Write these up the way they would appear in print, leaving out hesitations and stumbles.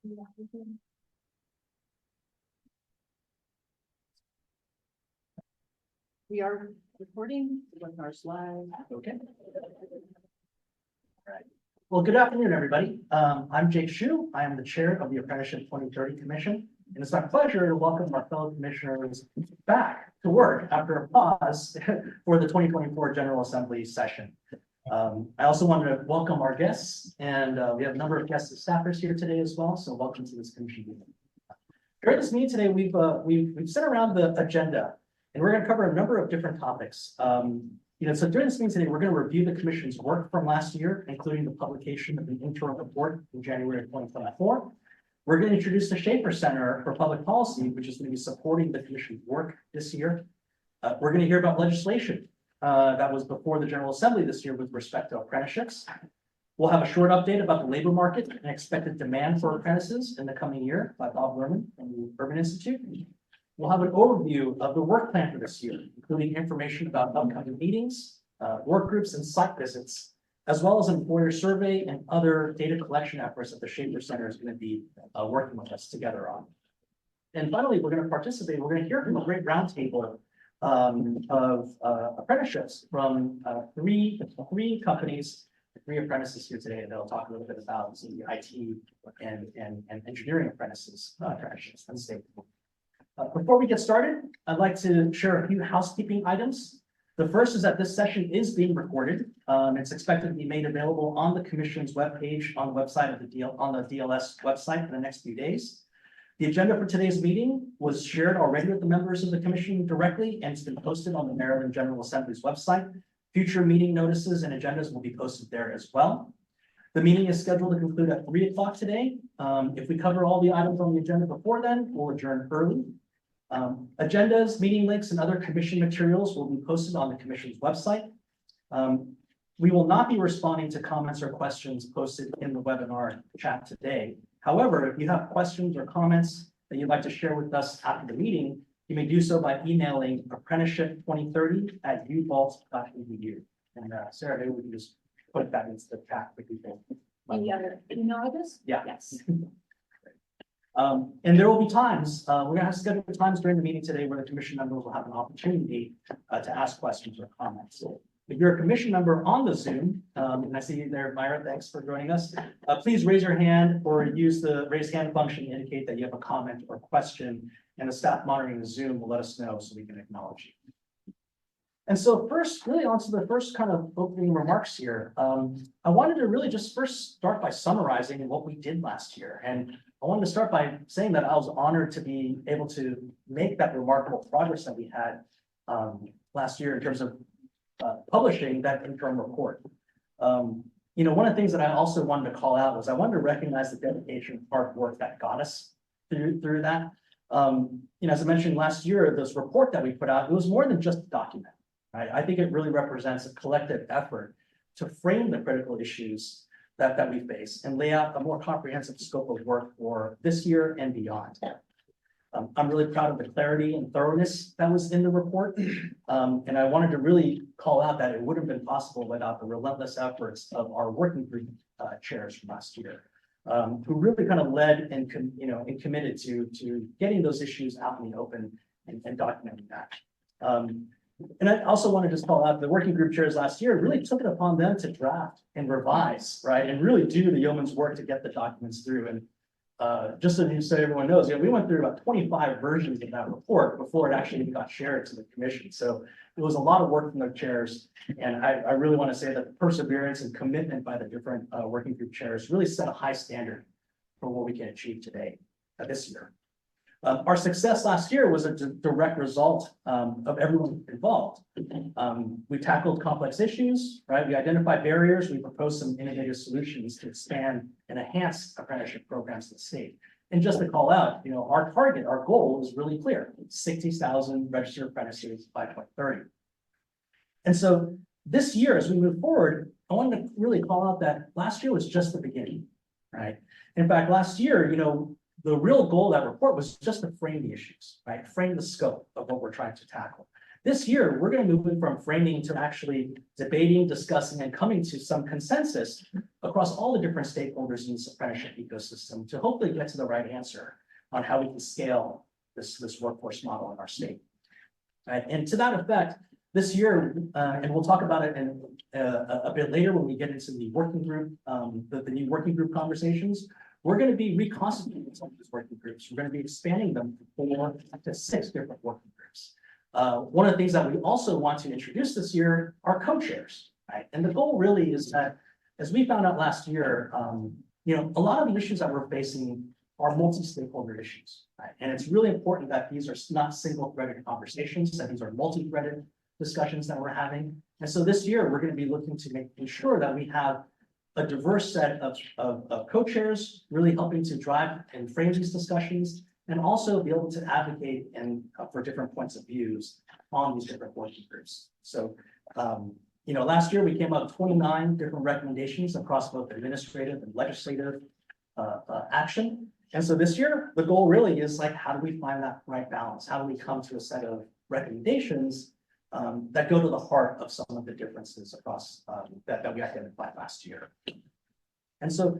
We are recording, webinar's live. Okay. All right. Well, good afternoon, everybody. I'm Jake Shu. I am the chair of the Apprenticeship 2030 Commission, and it's my pleasure to welcome our fellow commissioners back to work after a pause for the 2024 General Assembly session. I also wanted to welcome our guests, and we have a number of guest staffers here today as well. So welcome to this commission meeting. During this meeting today, we've sent around the agenda. And we're going to cover a number of different topics. So during this meeting today, we're going to review the commission's work from last year, including the publication of an interim report in January of 2024. We're going to introduce the Schaefer Center for Public Policy, which is going to be supporting the commission's work this year. We're going to hear about legislation that was before the General Assembly this year with respect to apprenticeships. We'll have a short update about the labor market and expected demand for apprentices in the coming year by Bob Lerman from the Urban Institute. We'll have an overview of the work plan for this year, including information about upcoming meetings, work groups, and site visits, as well as an employer survey and other data collection efforts that the Schaefer Center is going to be working with us together on. And finally, we're going to participate. We're going to hear from a great roundtable of apprenticeships from three companies, three apprentices here today. They'll talk a little bit about the IT and engineering apprenticeships in the state. Before we get started, I'd like to share a few housekeeping items. The first is that this session is being recorded. It's expected to be made available on the Commission's webpage on the website of the DLS website in the next few days. The agenda for today's meeting was shared already with the members of the Commission directly, and it's been posted on the Maryland General Assembly's website. Future meeting notices and agendas will be posted there as well. The meeting is scheduled to conclude at 3 o'clock today. If we cover all the items on the agenda before then, we'll adjourn early. Agendas, meeting links, and other commission materials will be posted on the commission's website. We will not be responding to comments or questions posted in the webinar chat today. However, if you have questions or comments that you'd like to share with us after the meeting, you may do so by emailing apprenticeship2030@uvault.edu. And Sarah, maybe we can just put that into the chat for people. Any other email address? Yeah. Yes. And there will be times, we're going to have scheduled times during the meeting today where the commission members will have an opportunity to ask questions or comments. If you're a commission member on the Zoom, and I see you there, Myra, thanks for joining us. Please raise your hand or use the raise hand function to indicate that you have a comment or question, and the staff monitoring the Zoom will let us know so we can acknowledge you. And so first, really onto the first kind of opening remarks here. I wanted to really just first start by summarizing what we did last year. And I wanted to start by saying that I was honored to be able to make that remarkable progress that we had last year in terms of publishing that interim report. One of the things that I also wanted to call out was I wanted to recognize the dedication and hard work that got us through that. As I mentioned last year, this report that we put out, it was more than just a document. Right? I think it really represents a collective effort to frame the critical issues that we face and lay out a more comprehensive scope of work for this year and beyond. I'm really proud of the clarity and thoroughness that was in the report. And I wanted to really call out that it wouldn't have been possible without the relentless efforts of our working group chairs from last year, who really kind of led and committed to getting those issues out in the open and documenting that. And I also want to just call out the working group chairs last year really took it upon them to draft and revise, right? And really do the yeoman's work to get the documents through. And just so everyone knows, we went through about 25 versions of that report before it actually got shared to the commission. So it was a lot of work from the chairs. And I really want to say that the perseverance and commitment by the different working group chairs really set a high standard for what we can achieve today, this year. Our success last year was a direct result of everyone involved. We tackled complex issues, right? We identified barriers. We proposed some innovative solutions to expand and enhance apprenticeship programs in the state. And just to call out, our target, our goal is really clear: 60,000 registered apprentices by 2030. And so this year, as we move forward, I wanted to really call out that last year was just the beginning, right? In fact, last year, the real goal of that report was just to frame the issues, right? Frame the scope of what we're trying to tackle. This year, we're going to move it from framing to actually debating, discussing, and coming to some consensus across all the different stakeholders in this apprenticeship ecosystem to hopefully get to the right answer on how we can scale this workforce model in our state. Right? And to that effect, this year, and we'll talk about it in a bit later when we get into the working group, the new working group conversations, we're going to be reconstituting some of these working groups. We're going to be expanding them from 4 to 6 different working groups. One of the things that we also want to introduce this year are co-chairs, right? And the goal really is that, as we found out last year, a lot of the issues that we're facing are multi-stakeholder issues, right? And it's really important that these are not single-threaded conversations, that these are multi-threaded discussions that we're having. And so this year, we're going to be looking to ensure that we have a diverse set of co-chairs really helping to drive and frame these discussions, and also be able to advocate and for different points of views on these different working groups. So, last year we came up with 29 different recommendations across both administrative and legislative action. And so this year, the goal really is like, how do we find that right balance? How do we come to a set of recommendations that go to the heart of some of the differences across that we identified last year? And so,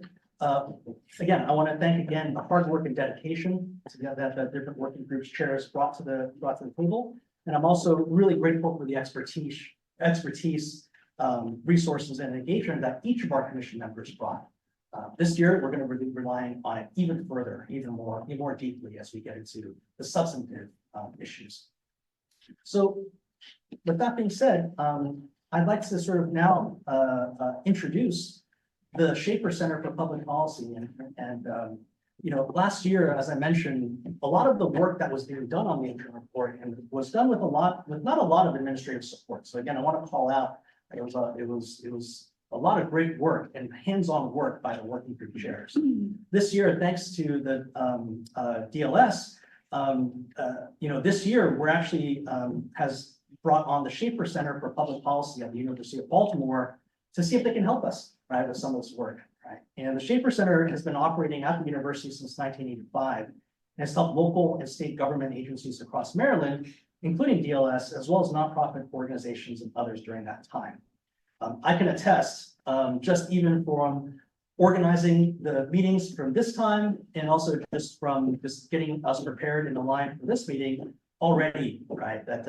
again, I want to thank again the hard work and dedication that the different working groups chairs brought to the table. And I'm also really grateful for the expertise, resources, and engagement that each of our commission members brought. This year, we're going to be relying on it even further, even more deeply as we get into the substantive issues. So, with that being said, I'd like to sort of now introduce the Schaefer Center for Public Policy. And last year, as I mentioned, a lot of the work that was being done on the interim report and was done with not a lot of administrative support. So again, I want to call out, it was a lot of great work and hands-on work by the working group chairs. This year, thanks to the DLS, this year we're actually has brought on the Schaefer Center for Public Policy at the University of Baltimore to see if they can help us, right, with some of this work, right? And the Schaefer Center has been operating at the university since 1985 and has helped local and state government agencies across Maryland, including DLS, as well as nonprofit organizations and others during that time. I can attest, just even from organizing the meetings from this time and also just from just getting us prepared in the line for this meeting already, right, that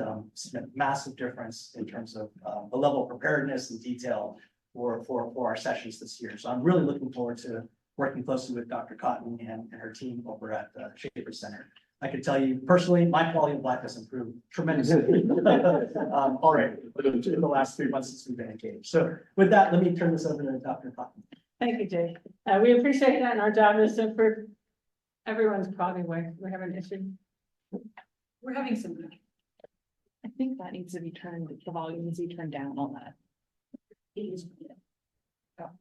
massive difference in terms of the level of preparedness and detail for our sessions this year. So I'm really looking forward to working closely with Dr. Cotton and her team over at the Schaefer Center. I can tell you personally, my quality of life has improved tremendously already in the last 3 months since we've been engaged. So with that, let me turn this over to Dr. Cotton. Thank you, Jay. We appreciate that, and our job is to improve everyone's quality of life. We have an issue. We're having some. I think that needs to be turned, the volume needs to be turned down on that. It is. Okay.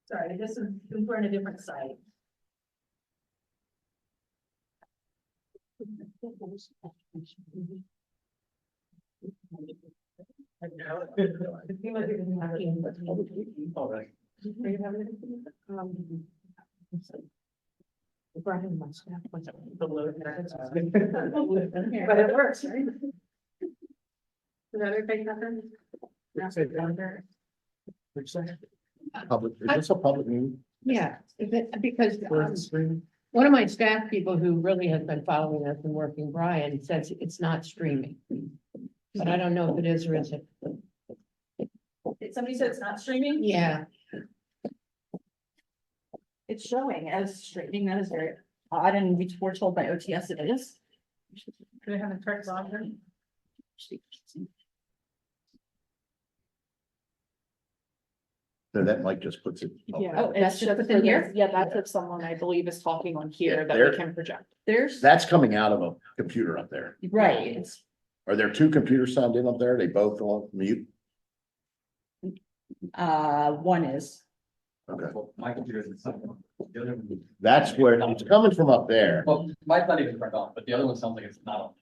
Sorry, we're on a different site. All right. Brian, my staff was below that. But it works, right? Is that okay, Catherine? Public, is this a public meeting? Yeah, because one of my staff people who really has been following us and working, Brian, says it's not streaming. But I don't know if it is or isn't. Somebody said it's not streaming? Yeah, It's showing as streaming. That is very odd, and we're told by OTS it is. do they have a correct login? So that mic just puts it. up Yeah. there. Oh, that's just within here? Yeah, that's if someone, I believe, is talking on here that There- we can project. There's. That's coming out of a computer up there. Right, it's, Are there 2 computers signed in up there? They both on mute? one is. Okay, My computer is the other one. that's where it's coming from up there. Well, mine's not even turned on, but the other one sounds like it's not on.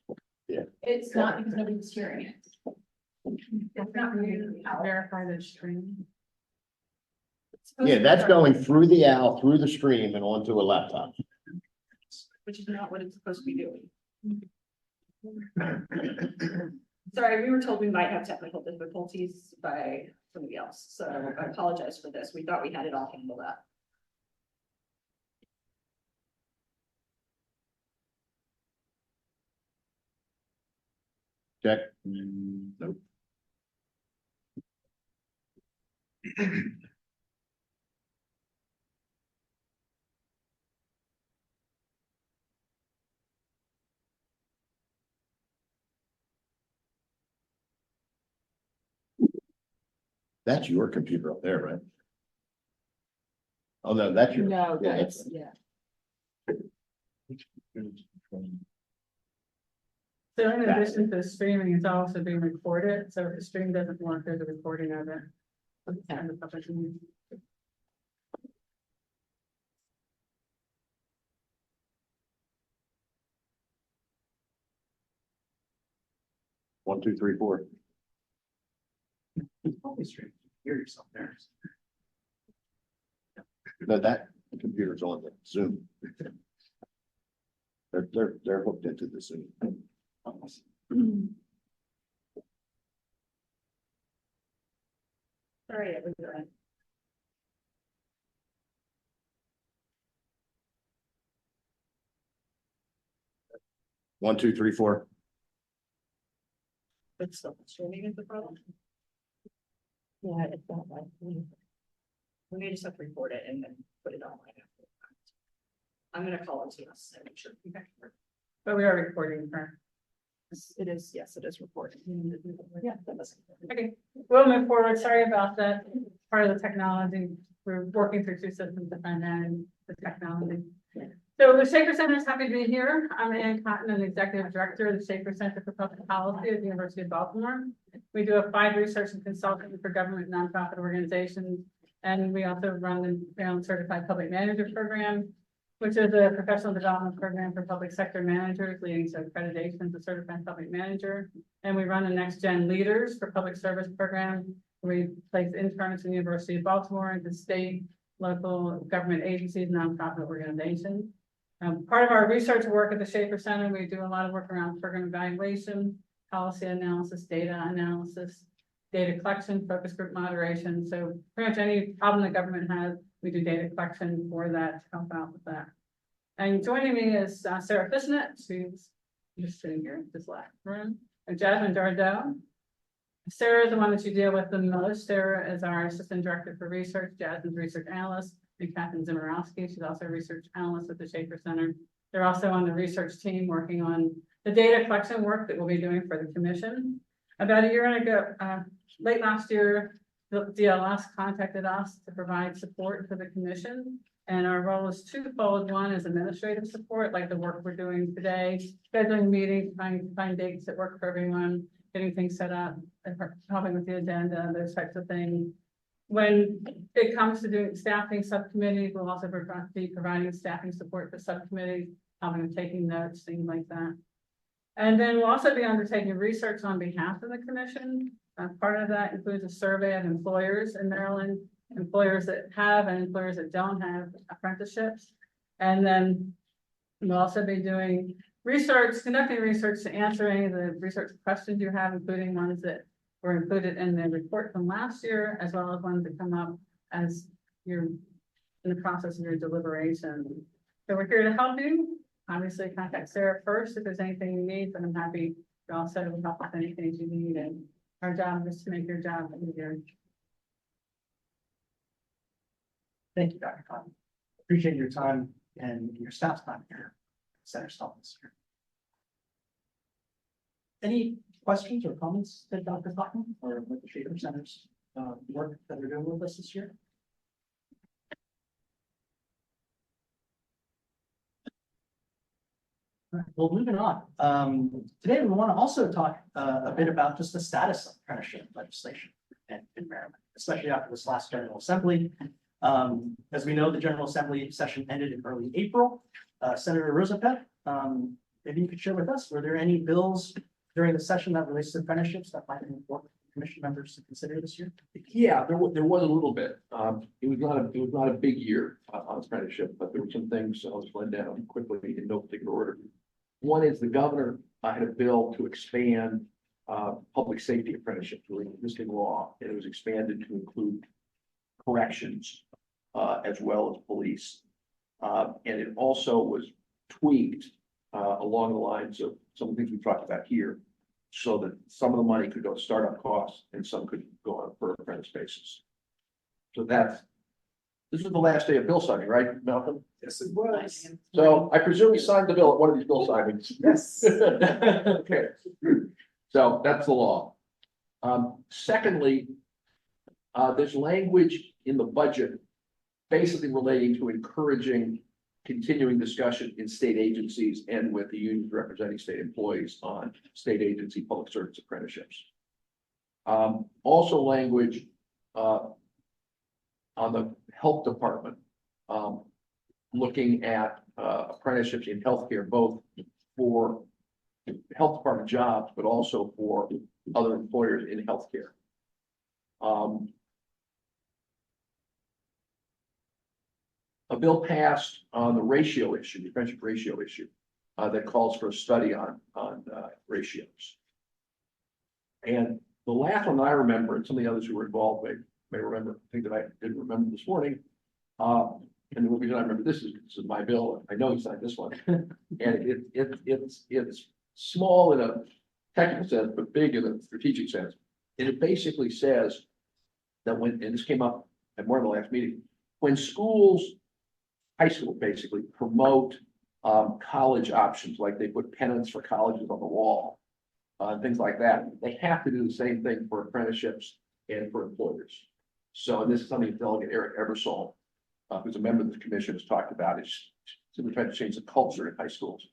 It's not because nobody's hearing it. It's not really out. Verify the stream. Yeah, that's going through the owl, through the stream and onto a laptop. Which is not what it's supposed to be doing. Sorry, we were told we might have technical difficulties by somebody else, so I apologize for this. We thought we had it all handled up. Check. Nope. That's your computer up there, right? Oh, no, that's your. No, Yeah, that's, yeah. So in addition to streaming, it's also being recorded, so if the stream doesn't work, there's a recording of it. And the public can- 1, 2, 3, 4. Always strange. Hear yourself there. No, that computer's on the Zoom. They're hooked into the Zoom. Sorry, everyone. 1, 2, 3, 4. But still, streaming is the problem. Yeah, it's not like. We may just have to record it and then put it online. I'm gonna call it to us and make sure. But we are recording her. It is, yes, it is recorded. Yeah. Okay, we'll move forward. Sorry about that. Part of the technology, we're working through two systems to find out the technology. So the Schaefer Center is happy to be here. I'm Ann Cotton, I'm the Executive Director of the Schaefer Center for Public Policy at the University of Baltimore. We do applied research and consulting for government nonprofit organizations. And we also run the Maryland Certified Public Manager Program, which is a professional development program for public sector managers leading to accreditation as a certified public manager. And we run the Next Gen Leaders for Public Service Program. We place interns in the University of Baltimore into state, local government agencies, nonprofit organizations. Part of our research work at the Schaefer Center, we do a lot of work around program evaluation, policy analysis, data analysis, data collection, focus group moderation. So pretty much any problem the government has, we do data collection for that to help out with that. And joining me is Sarah Fishnet. She's just sitting here in this last room. And Jasmine Dardeau. Sarah is the one that you deal with the most. Sarah is our Assistant Director for Research, Jasmine's Research Analyst, and Catherine Zimmerowski. She's also a Research Analyst at the Schaefer Center. They're also on the research team working on the data collection work that we'll be doing for the commission. About a year ago, late last year, the DLS contacted us to provide support for the commission. And our role is twofold. One is administrative support, like the work we're doing today, scheduling meetings, find dates that work for everyone, getting things set up, helping with the agenda, those types of things. When it comes to doing staffing subcommittees, we'll also be providing staffing support for subcommittees, helping with taking notes, things like that. And then we'll also be undertaking research on behalf of the commission. Part of that includes a survey of employers in Maryland, employers that have and employers that don't have apprenticeships. And then we'll also be doing research, conducting research to answering the research questions you have, including ones that were included in the report from last year, as well as ones that come up as you're in the process of your deliberation. So we're here to help you. Obviously, contact Sarah first if there's anything you need, but I'm happy to also help with anything you need. And our job is to make your job easier. Thank you, Dr. Cotton. Appreciate your time and your staff's time here. Center staff this year. Any questions or comments that Dr. Cotton or with the Schaefer Center's work that they're doing with us this year? All right, well, moving on. Today we want to also talk a bit about just the status of apprenticeship legislation in Maryland, especially after this last General Assembly. As we know, the General Assembly session ended in early April. Senator Roosevelt, maybe you could share with us, were there any bills during the session that relates to apprenticeships that might be important commission members to consider this year? Yeah, there was a little bit. It was not a big year on apprenticeship, but there were some things I'll just run down quickly in no particular order. One is the governor had a bill to expand public safety apprenticeship to an existing law, and it was expanded to include corrections as well as police. And it also was tweaked along the lines of some of the things we talked about here, so that some of the money could go to startup costs and some could go on a per apprentice basis. So this was the last day of bill signing, right, Malcolm? Yes, it was. So I presume you signed the bill at one of these bill signings. Yes. Okay, so that's the law. Secondly, there's language in the budget basically relating to encouraging continuing discussion in state agencies and with the unions representing state employees on state agency public service apprenticeships. Also language on the health department, looking at apprenticeships in healthcare, both for health department jobs, but also for other employers in healthcare. A bill passed on the ratio issue, the apprenticeship ratio issue, that calls for a study on ratios. And the last one I remember, and some of the others who were involved may remember, I think that I didn't remember this morning. And the reason I remember this is my bill. I know he signed this one, and it's small in a technical sense, but big in a strategic sense. And it basically says that when, and this came up at one of the last meetings, when schools, high school basically, promote college options, like they put pennants for colleges on the wall, things like that, they have to do the same thing for apprenticeships and for employers. So this is something Delegate Eric Ebersol, who's a member of the commission, has talked about, is simply trying to change the culture in high schools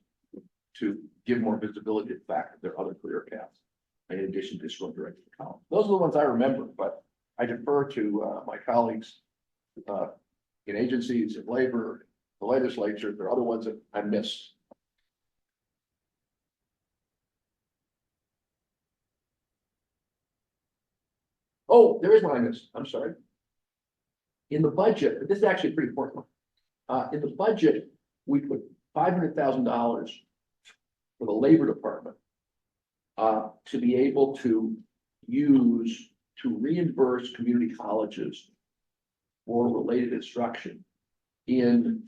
to give more visibility to the fact that there are other career paths in addition to just going directly to college. Those are the ones I remember, but I defer to my colleagues in agencies, in labor, the legislature. There are other ones that I missed. Oh, there is one I missed. I'm sorry. In the budget, this is actually a pretty important one. In the budget, we put $500,000 for the labor department to be able to use to reimburse community colleges for related instruction in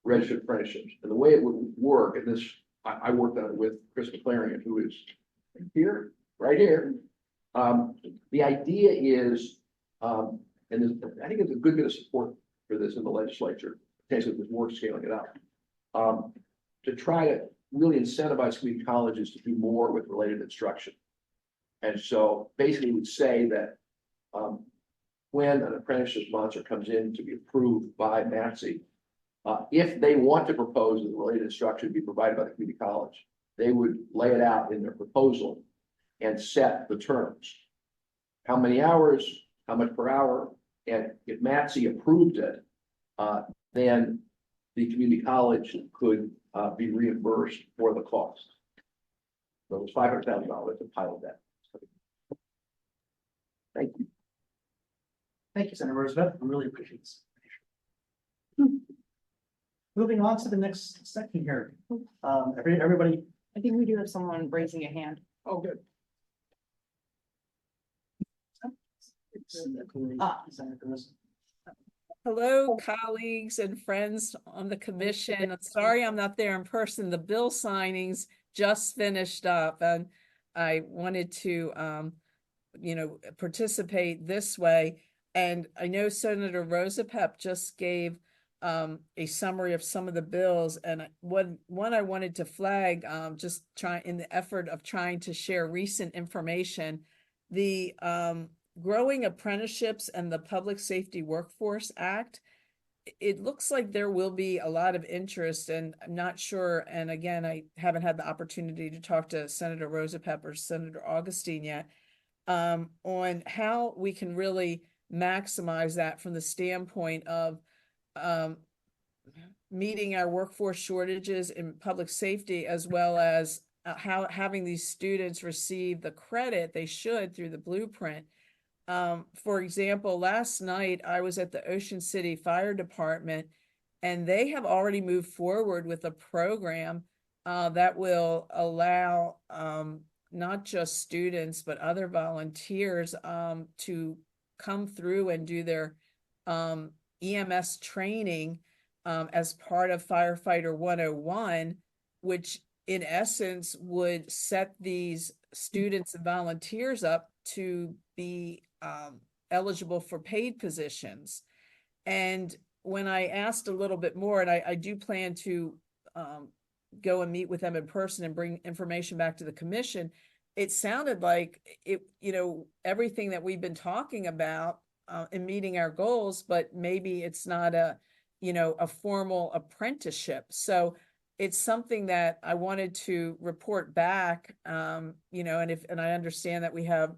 registered apprenticeships. And the way it would work, and this, I worked on it with Chris McLaren, who is here, right here. The idea is, and I think there's a good bit of support for this in the legislature, potentially with more scaling it up, to try to really incentivize community colleges to do more with related instruction. And so basically would say that when an apprenticeship sponsor comes in to be approved by MATSI, if they want to propose that the related instruction be provided by the community college, they would lay it out in their proposal and set the terms. How many hours, how much per hour, and if MATSI approved it, then the community college could be reimbursed for the cost. So it was $500,000 to pilot that. Thank you. Thank you, Senator Roosevelt. I really appreciate this. Moving on to the next section here. Everybody. I think we do have someone raising a hand. Oh, good. Hello, colleagues and friends on the commission. I'm sorry I'm not there in person. The bill signings just finished up and I wanted to, participate this way. And I know Senator Rosapep just gave a summary of some of the bills, and one I wanted to flag, just in the effort of trying to share recent information, the Growing Apprenticeships and the Public Safety Workforce Act. It looks like there will be a lot of interest, and I'm not sure. And again, I haven't had the opportunity to talk to Senator Rosapep or Senator Augustine yet on how we can really maximize that from the standpoint of meeting our workforce shortages in public safety, as well as how having these students receive the credit they should through the blueprint. For example, last night I was at the Ocean City Fire Department, and they have already moved forward with a program that will allow not just students, but other volunteers to come through and do their EMS training as part of Firefighter 101, which in essence would set these students and volunteers up to be eligible for paid positions. And when I asked a little bit more, and I do plan to go and meet with them in person and bring information back to the commission, it sounded like it, everything that we've been talking about in meeting our goals, but maybe it's not a formal apprenticeship. So it's something that I wanted to report back, and I understand that we have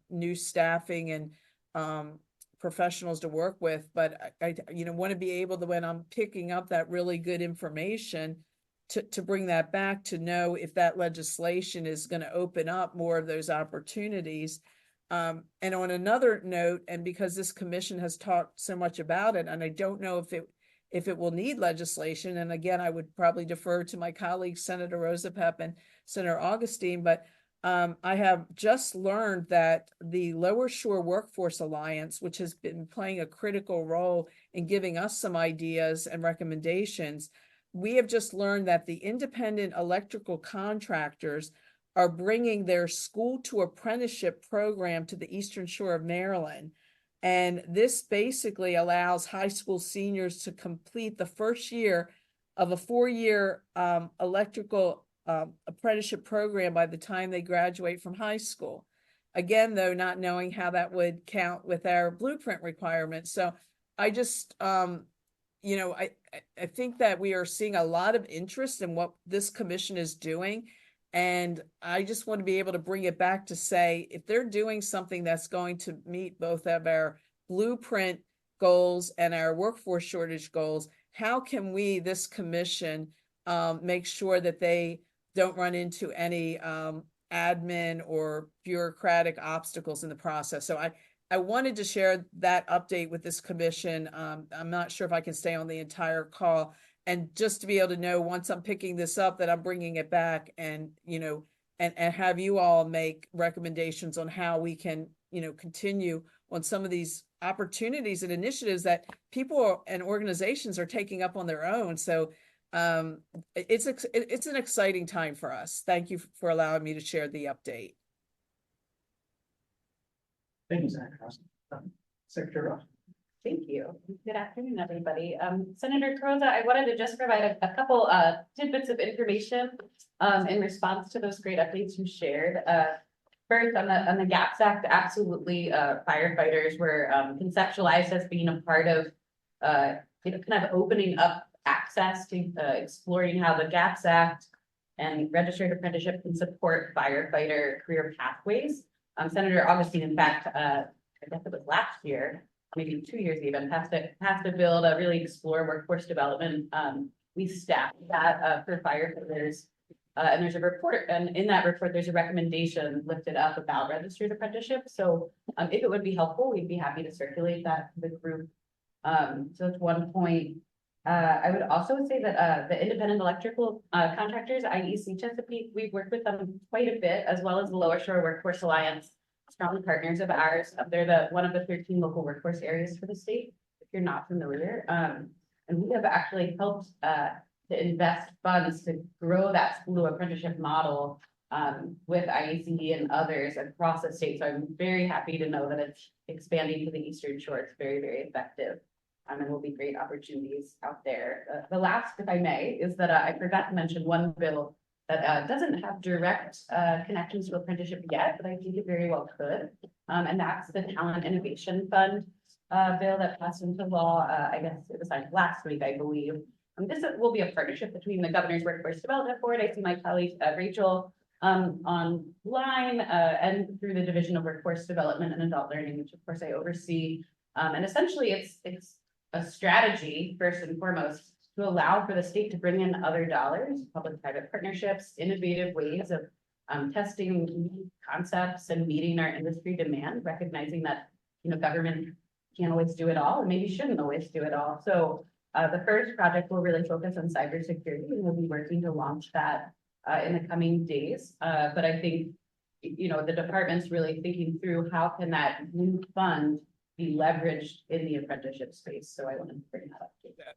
new staffing and professionals to work with, but I want to be able to, when I'm picking up that really good information, to bring that back, to know if that legislation is going to open up more of those opportunities. And on another note, and because this commission has talked so much about it, and I don't know if it will need legislation, and again, I would probably defer to my colleagues, Senator Rosa Pepp and Senator Augustine, but I have just learned that the Lower Shore Workforce Alliance, which has been playing a critical role in giving us some ideas and recommendations, we have just learned that the independent electrical contractors are bringing their school to apprenticeship program to the Eastern Shore of Maryland. And this basically allows high school seniors to complete the first year of a 4-year electrical apprenticeship program by the time they graduate from high school. Again, though, not knowing how that would count with our blueprint requirements. So I just, I think that we are seeing a lot of interest in what this commission is doing. And I just want to be able to bring it back to say, if they're doing something that's going to meet both of our blueprint goals and our workforce shortage goals, how can we, this commission, make sure that they don't run into any admin or bureaucratic obstacles in the process? So I wanted to share that update with this commission. I'm not sure if I can stay on the entire call, and just to be able to know, once I'm picking this up, that I'm bringing it back and, and have you all make recommendations on how we can, continue on some of these opportunities and initiatives that people and organizations are taking up on their own. So it's an exciting time for us. Thank you for allowing me to share the update. Thank you, Senator Cross. Secretary Ross. Thank you. Good afternoon, everybody. Senator Croza, I wanted to just provide a couple tidbits of information in response to those great updates you shared. First, on the GAPS Act, absolutely, firefighters were conceptualized as being a part of kind of opening up access to exploring how the GAPS Act and registered apprenticeship can support firefighter career pathways. Senator Augustine, in fact, I guess it was last year, maybe 2 years even, passed a bill to really explore workforce development. We staffed that for firefighters. And there's a report, and in that report, there's a recommendation lifted up about registered apprenticeship. So if it would be helpful, we'd be happy to circulate that to the group. So that's one point. I would also say that the independent electrical contractors, IEC Chesapeake, we've worked with them quite a bit, as well as the Lower Shore Workforce Alliance, strong partners of ours. They're one of the 13 local workforce areas for the state, if you're not familiar. And we have actually helped to invest funds to grow that school apprenticeship model with IEC and others across the state. So I'm very happy to know that it's expanding to the Eastern Shore. It's very, very effective. And will be great opportunities out there. The last, if I may, is that I forgot to mention one bill that doesn't have direct connections to apprenticeship yet, but I think it very well could. And that's the Talent Innovation Fund bill that passed into law. I guess it was signed last week, I believe. This will be a partnership between the Governor's Workforce Development Board. I see my colleague Rachel online and through the Division of Workforce Development and Adult Learning, which of course I oversee. And essentially it's a strategy, first and foremost, to allow for the state to bring in other dollars, public-private partnerships, innovative ways of testing new concepts and meeting our industry demand, recognizing that, you know, government can't always do it all and maybe shouldn't always do it all. So the first project will really focus on cybersecurity, and we'll be working to launch that in the coming days. But I think, you know, the department's really thinking through how can that new fund be leveraged in the apprenticeship space. So I wanted to bring that up.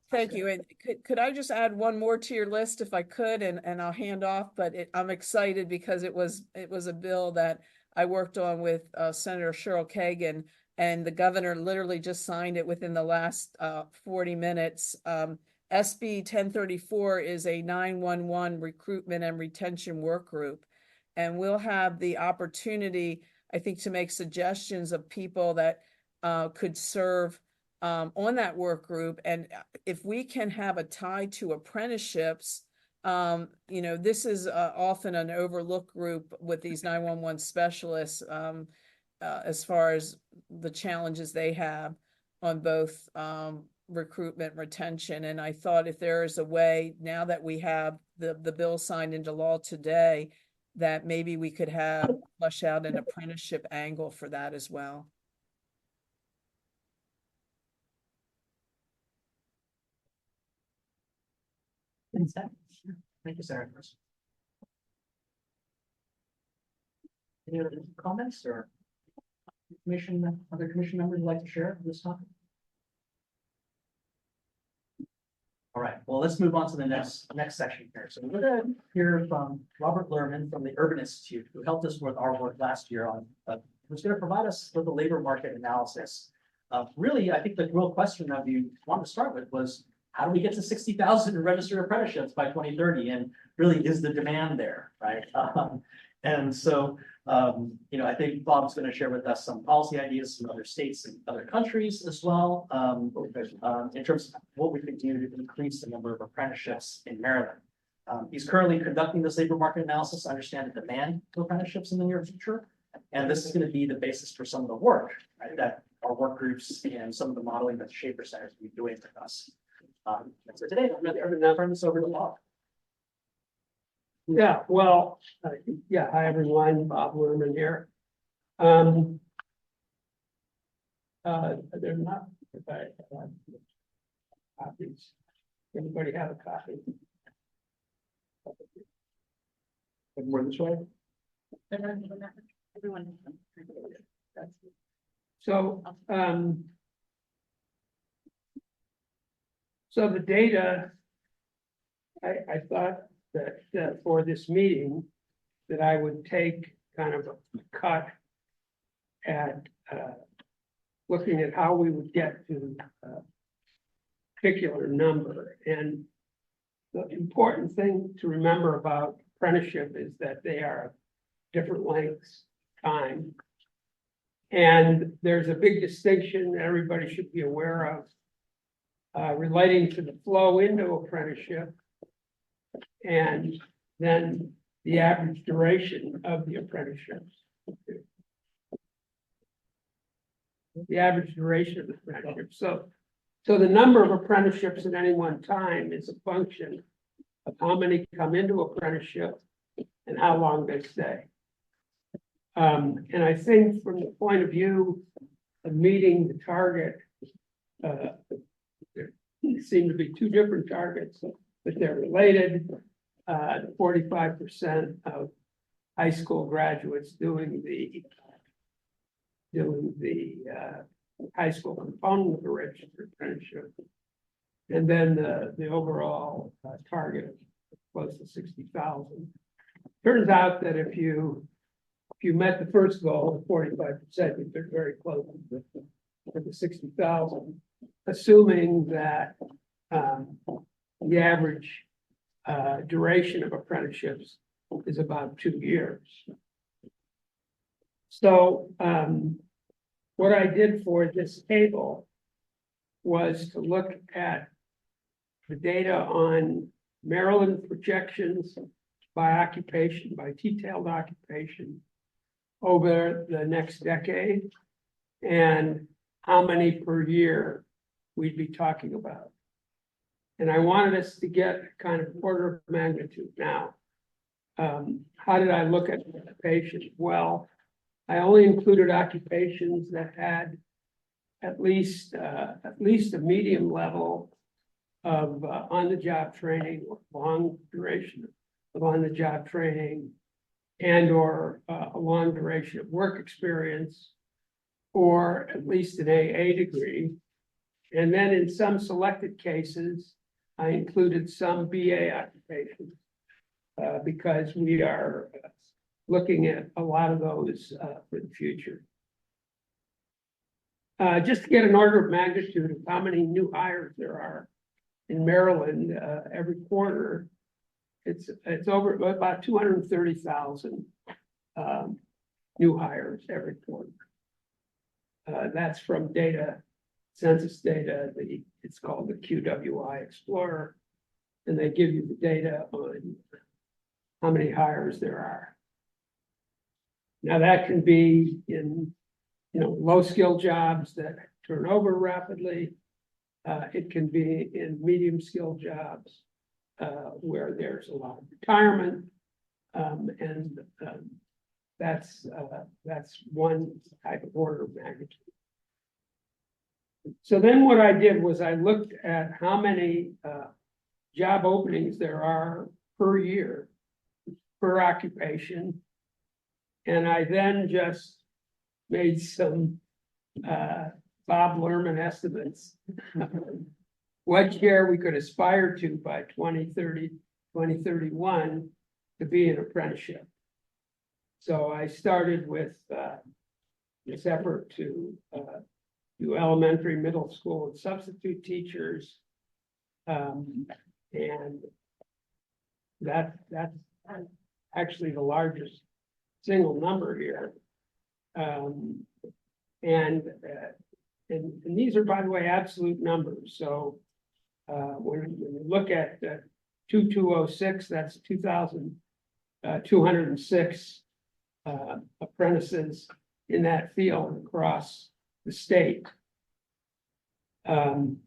Thank you. And could I just add one more to your list if I could, and I'll hand off, but I'm excited because it was a bill that I worked on with Senator Cheryl Kagan, and the governor literally just signed it within the last 40 minutes. SB 1034 is a 911 recruitment and retention work group. And we'll have the opportunity, I think, to make suggestions of people that could serve on that work group. And if we can have a tie to apprenticeships, you know, this is often an overlooked group with these 911 specialists as far as the challenges they have on both recruitment, retention. And I thought if there is a way, now that we have the bill signed into law today, that maybe we could have flesh out an apprenticeship angle for that as well. Thank you, Sarah. Any other comments or other commission members would like to share this topic? All right, well, let's move on to the next section here. So we're going to hear from Robert Lerman from the Urban Institute, who helped us with our work last year on, who's going to provide us with a labor market analysis. Really, I think the real question that we wanted to start with was, how do we get to 60,000 registered apprenticeships by 2030? And really, is the demand there, right? And so, you know, I think Bob's going to share with us some policy ideas from other states and other countries as well, in terms of what we could do to increase the number of apprenticeships in Maryland. He's currently conducting this labor market analysis to understand the demand for apprenticeships in the near future. And this is going to be the basis for some of the work, right, that our work groups and some of the modeling that the Shaper Centers will be doing with us. So today, I'm going to turn this over to Bob. Yeah, well, hi everyone, Bob Lerman here. They're not, copies. Anybody have a copy? More this way? Everyone. So, so the data, I thought that for this meeting, that I would take kind of a cut at looking at how we would get to a particular number. And the important thing to remember about apprenticeship is that they are different lengths of time. And there's a big distinction that everybody should be aware of relating to the flow into apprenticeship and then the average duration of the apprenticeships. The average duration of the apprenticeship. So the number of apprenticeships at any one time is a function of how many come into apprenticeship and how long they stay. And I think from the point of view of meeting the target, there seem to be two different targets, but they're related. 45% of high school graduates doing the high school component of the registered apprenticeship. And then the overall target of close to 60,000. Turns out that if you met the first goal of 45%, you'd be very close to the 60,000, assuming that the average duration of apprenticeships is about 2 years. So what I did for this table was to look at the data on Maryland projections by occupation, by detailed occupation over the next decade, and how many per year we'd be talking about. And I wanted us to get kind of order of magnitude now. How did I look at occupation? Well, I only included occupations that had at least a medium level of on-the-job training, or long duration of on-the-job training, and or a long duration of work experience, or at least an AA degree. And then in some selected cases, I included some BA occupations, because we are looking at a lot of those for the future. Just to get an order of magnitude of how many new hires there are in Maryland every quarter, it's over about 230,000 new hires every quarter. That's from data, census data. It's called the QWI Explorer, and they give you the data on how many hires there are. Now that can be in, low skill jobs that turn over rapidly. It can be in medium skill jobs where there's a lot of retirement, and that's one type of order of magnitude. So then what I did was I looked at how many job openings there are per year, per occupation. And I then just made some Bob Lerman estimates. What share we could aspire to by 2030, 2031 to be an apprenticeship. So I started with this effort to do elementary, middle school, and substitute teachers. And that's actually the largest single number here. And these are, by the way, absolute numbers. So when you look at 2206, that's 2,206 apprentices in that field across the state. And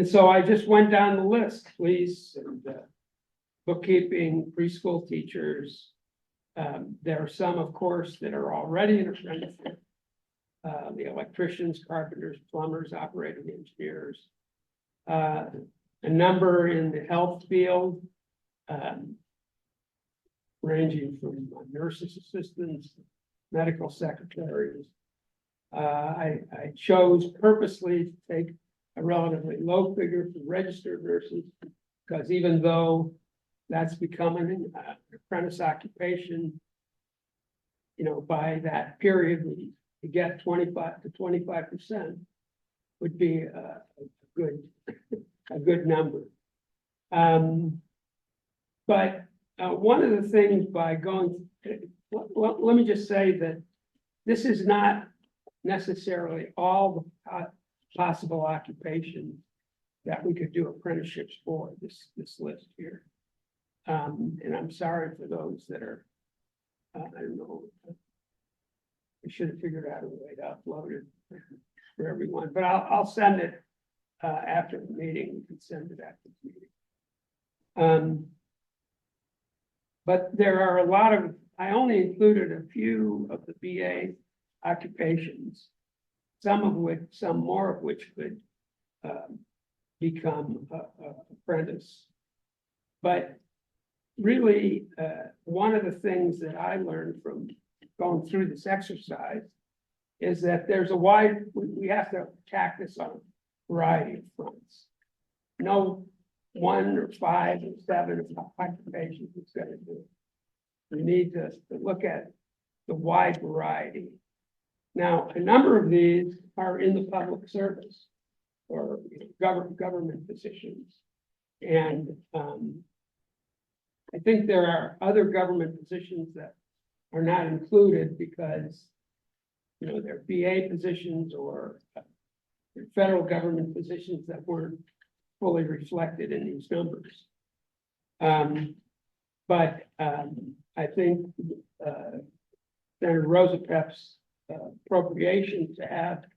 so I just went down the list, police, and bookkeeping, preschool teachers. There are some, of course, that are already in apprenticeship. The electricians, carpenters, plumbers, operating engineers. A number in the health field, ranging from nurses assistants, medical secretaries. I chose purposely to take a relatively low figure for registered nurses, because even though that's becoming an apprentice occupation, by that period, to get 25 to 25% would be a good number. But one of the things by going, let me just say that this is not necessarily all the possible occupations that we could do apprenticeships for, this list here. And I'm sorry for those that are, I don't know, I should have figured out a way to upload it for everyone, but I'll send it after the meeting. We can send it after the meeting. But there are a lot of, I only included a few of the BA occupations, some more of which could become apprentice. But really, one of the things that I learned from going through this exercise is that there's we have to attack this on a variety of fronts. No 1 or 5 or 7 occupations is going to do it. We need to look at the wide variety. Now, a number of these are in the public service or government positions. And I think there are other government positions that are not included because, they're BA positions or federal government positions that weren't fully reflected in these numbers. But I think Senator Rosapep's appropriation to have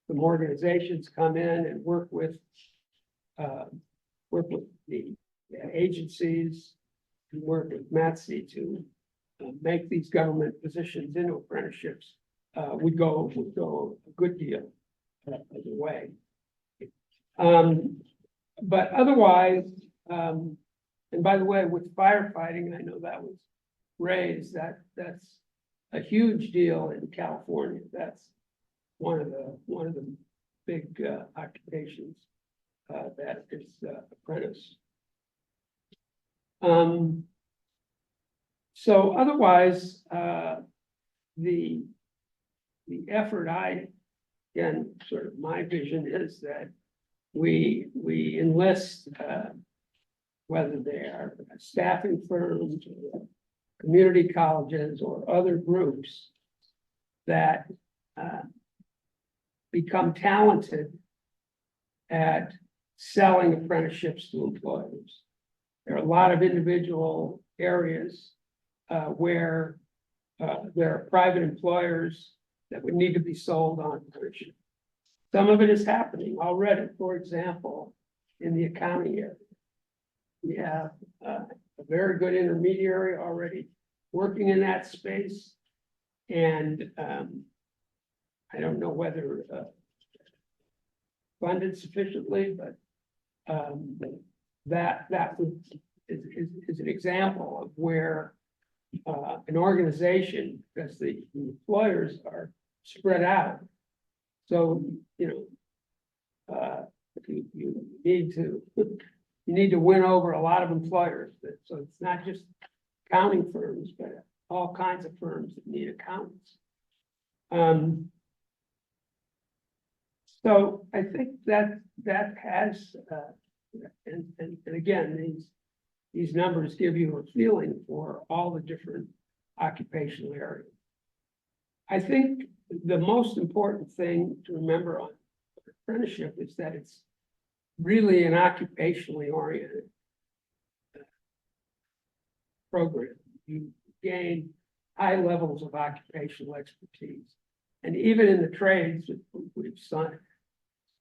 some organizations come in and work with work with the agencies, and work with MATSI to make these government positions into apprenticeships, would go a good deal of the way. But otherwise, and by the way, with firefighting, I know that was raised, that's a huge deal in California. That's one of the big occupations that is apprentice. So otherwise, the effort, again, sort of my vision is that we enlist, whether they are staffing firms or community colleges or other groups that become talented at selling apprenticeships to employers. There are a lot of individual areas where there are private employers that would need to be sold on apprenticeship. Some of it is happening already. For example, in the accounting area, we have a very good intermediary already working in that space. And I don't know whether funded sufficiently, but that is an example of where an organization, because the employers are spread out. So, you need to win over a lot of employers. So it's not just accounting firms, but all kinds of firms that need accountants. So I think that has, and again, these numbers give you a feeling for all the different occupational areas. I think the most important thing to remember on apprenticeship is that it's really an occupationally oriented program. You gain high levels of occupational expertise. And even in the trades, we've signed,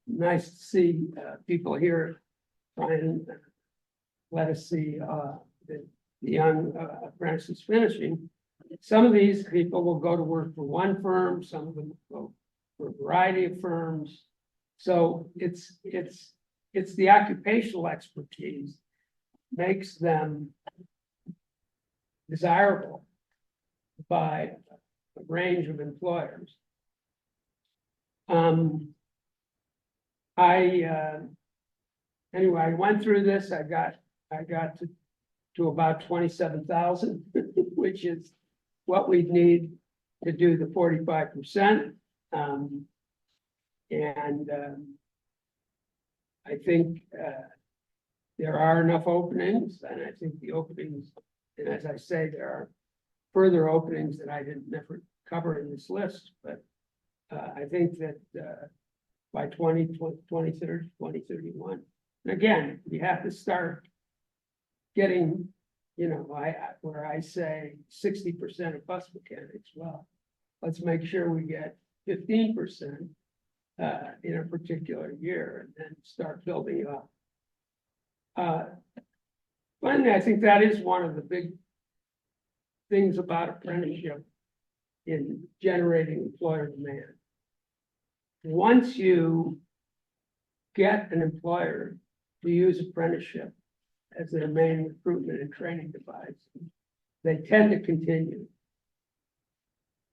nice to see people here trying to let us see the young apprentices finishing. Some of these people will go to work for one firm, some of them will go for a variety of firms. So it's the occupational expertise makes them desirable by a range of employers. Anyway, I went through this. I got to about 27,000, which is what we'd need to do the 45%. I think there are enough openings, and I think the openings, and as I say, there are further openings that I didn't never cover in this list, but I think that by 2030, 2031, and again, you have to start getting, where I say 60% of bus mechanics. Well, let's make sure we get 15% in a particular year and then start building up. Finally, I think that is one of the big things about apprenticeship in generating employer demand. Once you get an employer to use apprenticeship as their main recruitment and training device, they tend to continue.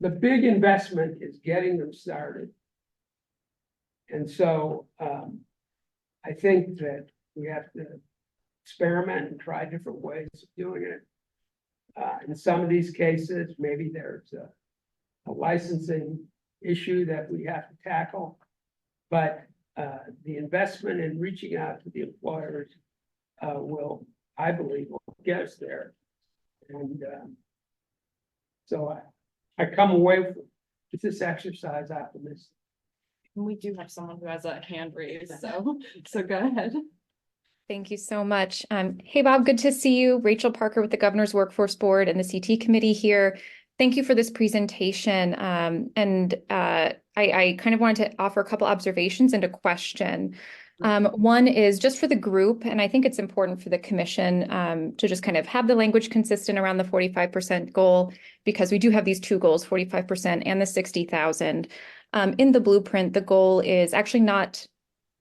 The big investment is getting them started. And so I think that we have to experiment and try different ways of doing it. In some of these cases, maybe there's a licensing issue that we have to tackle, but the investment in reaching out to the employers I believe, will get us there. And so I come away with this exercise optimistic. We do have someone who has a hand raised, so go ahead. Thank you so much. Hey, Bob, good to see you. Rachel Parker with the Governor's Workforce Board and the CT Committee here. Thank you for this presentation. I kind of wanted to offer a couple observations and a question. One is just for the group, and I think it's important for the commission to just kind of have the language consistent around the 45% goal, because we do have these two goals, 45% and the 60,000. In the blueprint, the goal is actually not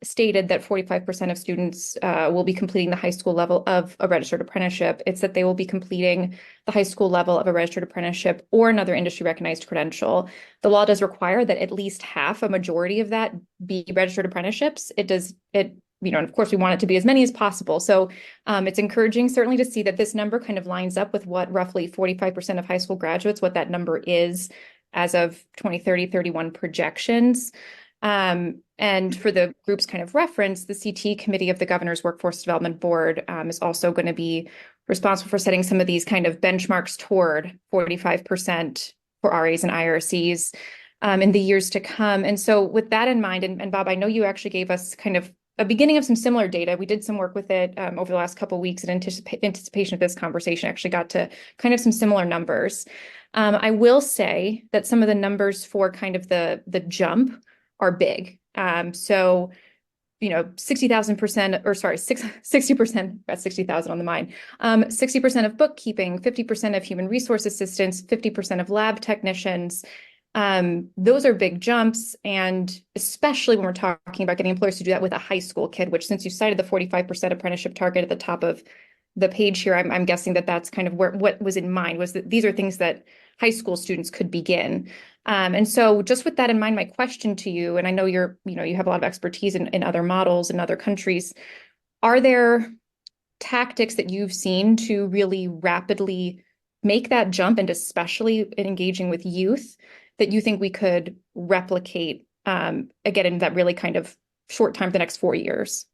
stated that 45% of students will be completing the high school level of a registered apprenticeship. It's that they will be completing the high school level of a registered apprenticeship or another industry recognized credential. The law does require that at least half, a majority of that, be registered apprenticeships. And of course, we want it to be as many as possible. So it's encouraging certainly to see that this number kind of lines up with what roughly 45% of high school graduates, what that number is as of 2030, 31 projections. And for the group's kind of reference, the CT committee of the Governor's Workforce Development Board is also going to be responsible for setting some of these kind of benchmarks toward 45% for RAs and IRCs in the years to come. And so with that in mind, and Bob, I know you actually gave us kind of a beginning of some similar data. We did some work with it over the last couple of weeks in anticipation of this conversation, actually got to kind of some similar numbers. I will say that some of the numbers for kind of the jump are big. So, 60,000%, or sorry, 60%, got 60,000 on the mind, 60% of bookkeeping, 50% of human resource assistants, 50% of lab technicians. Those are big jumps. And especially when we're talking about getting employers to do that with a high school kid, which, since you cited the 45% apprenticeship target at the top of the page here, I'm guessing that that's kind of what was in mind, was that these are things that high school students could begin. And so just with that in mind, my question to you, and I know you have a lot of expertise in other models in other countries, are there tactics that you've seen to really rapidly make that jump, and especially in engaging with youth, that you think we could replicate, again, in that really kind of short time, the next 4 years?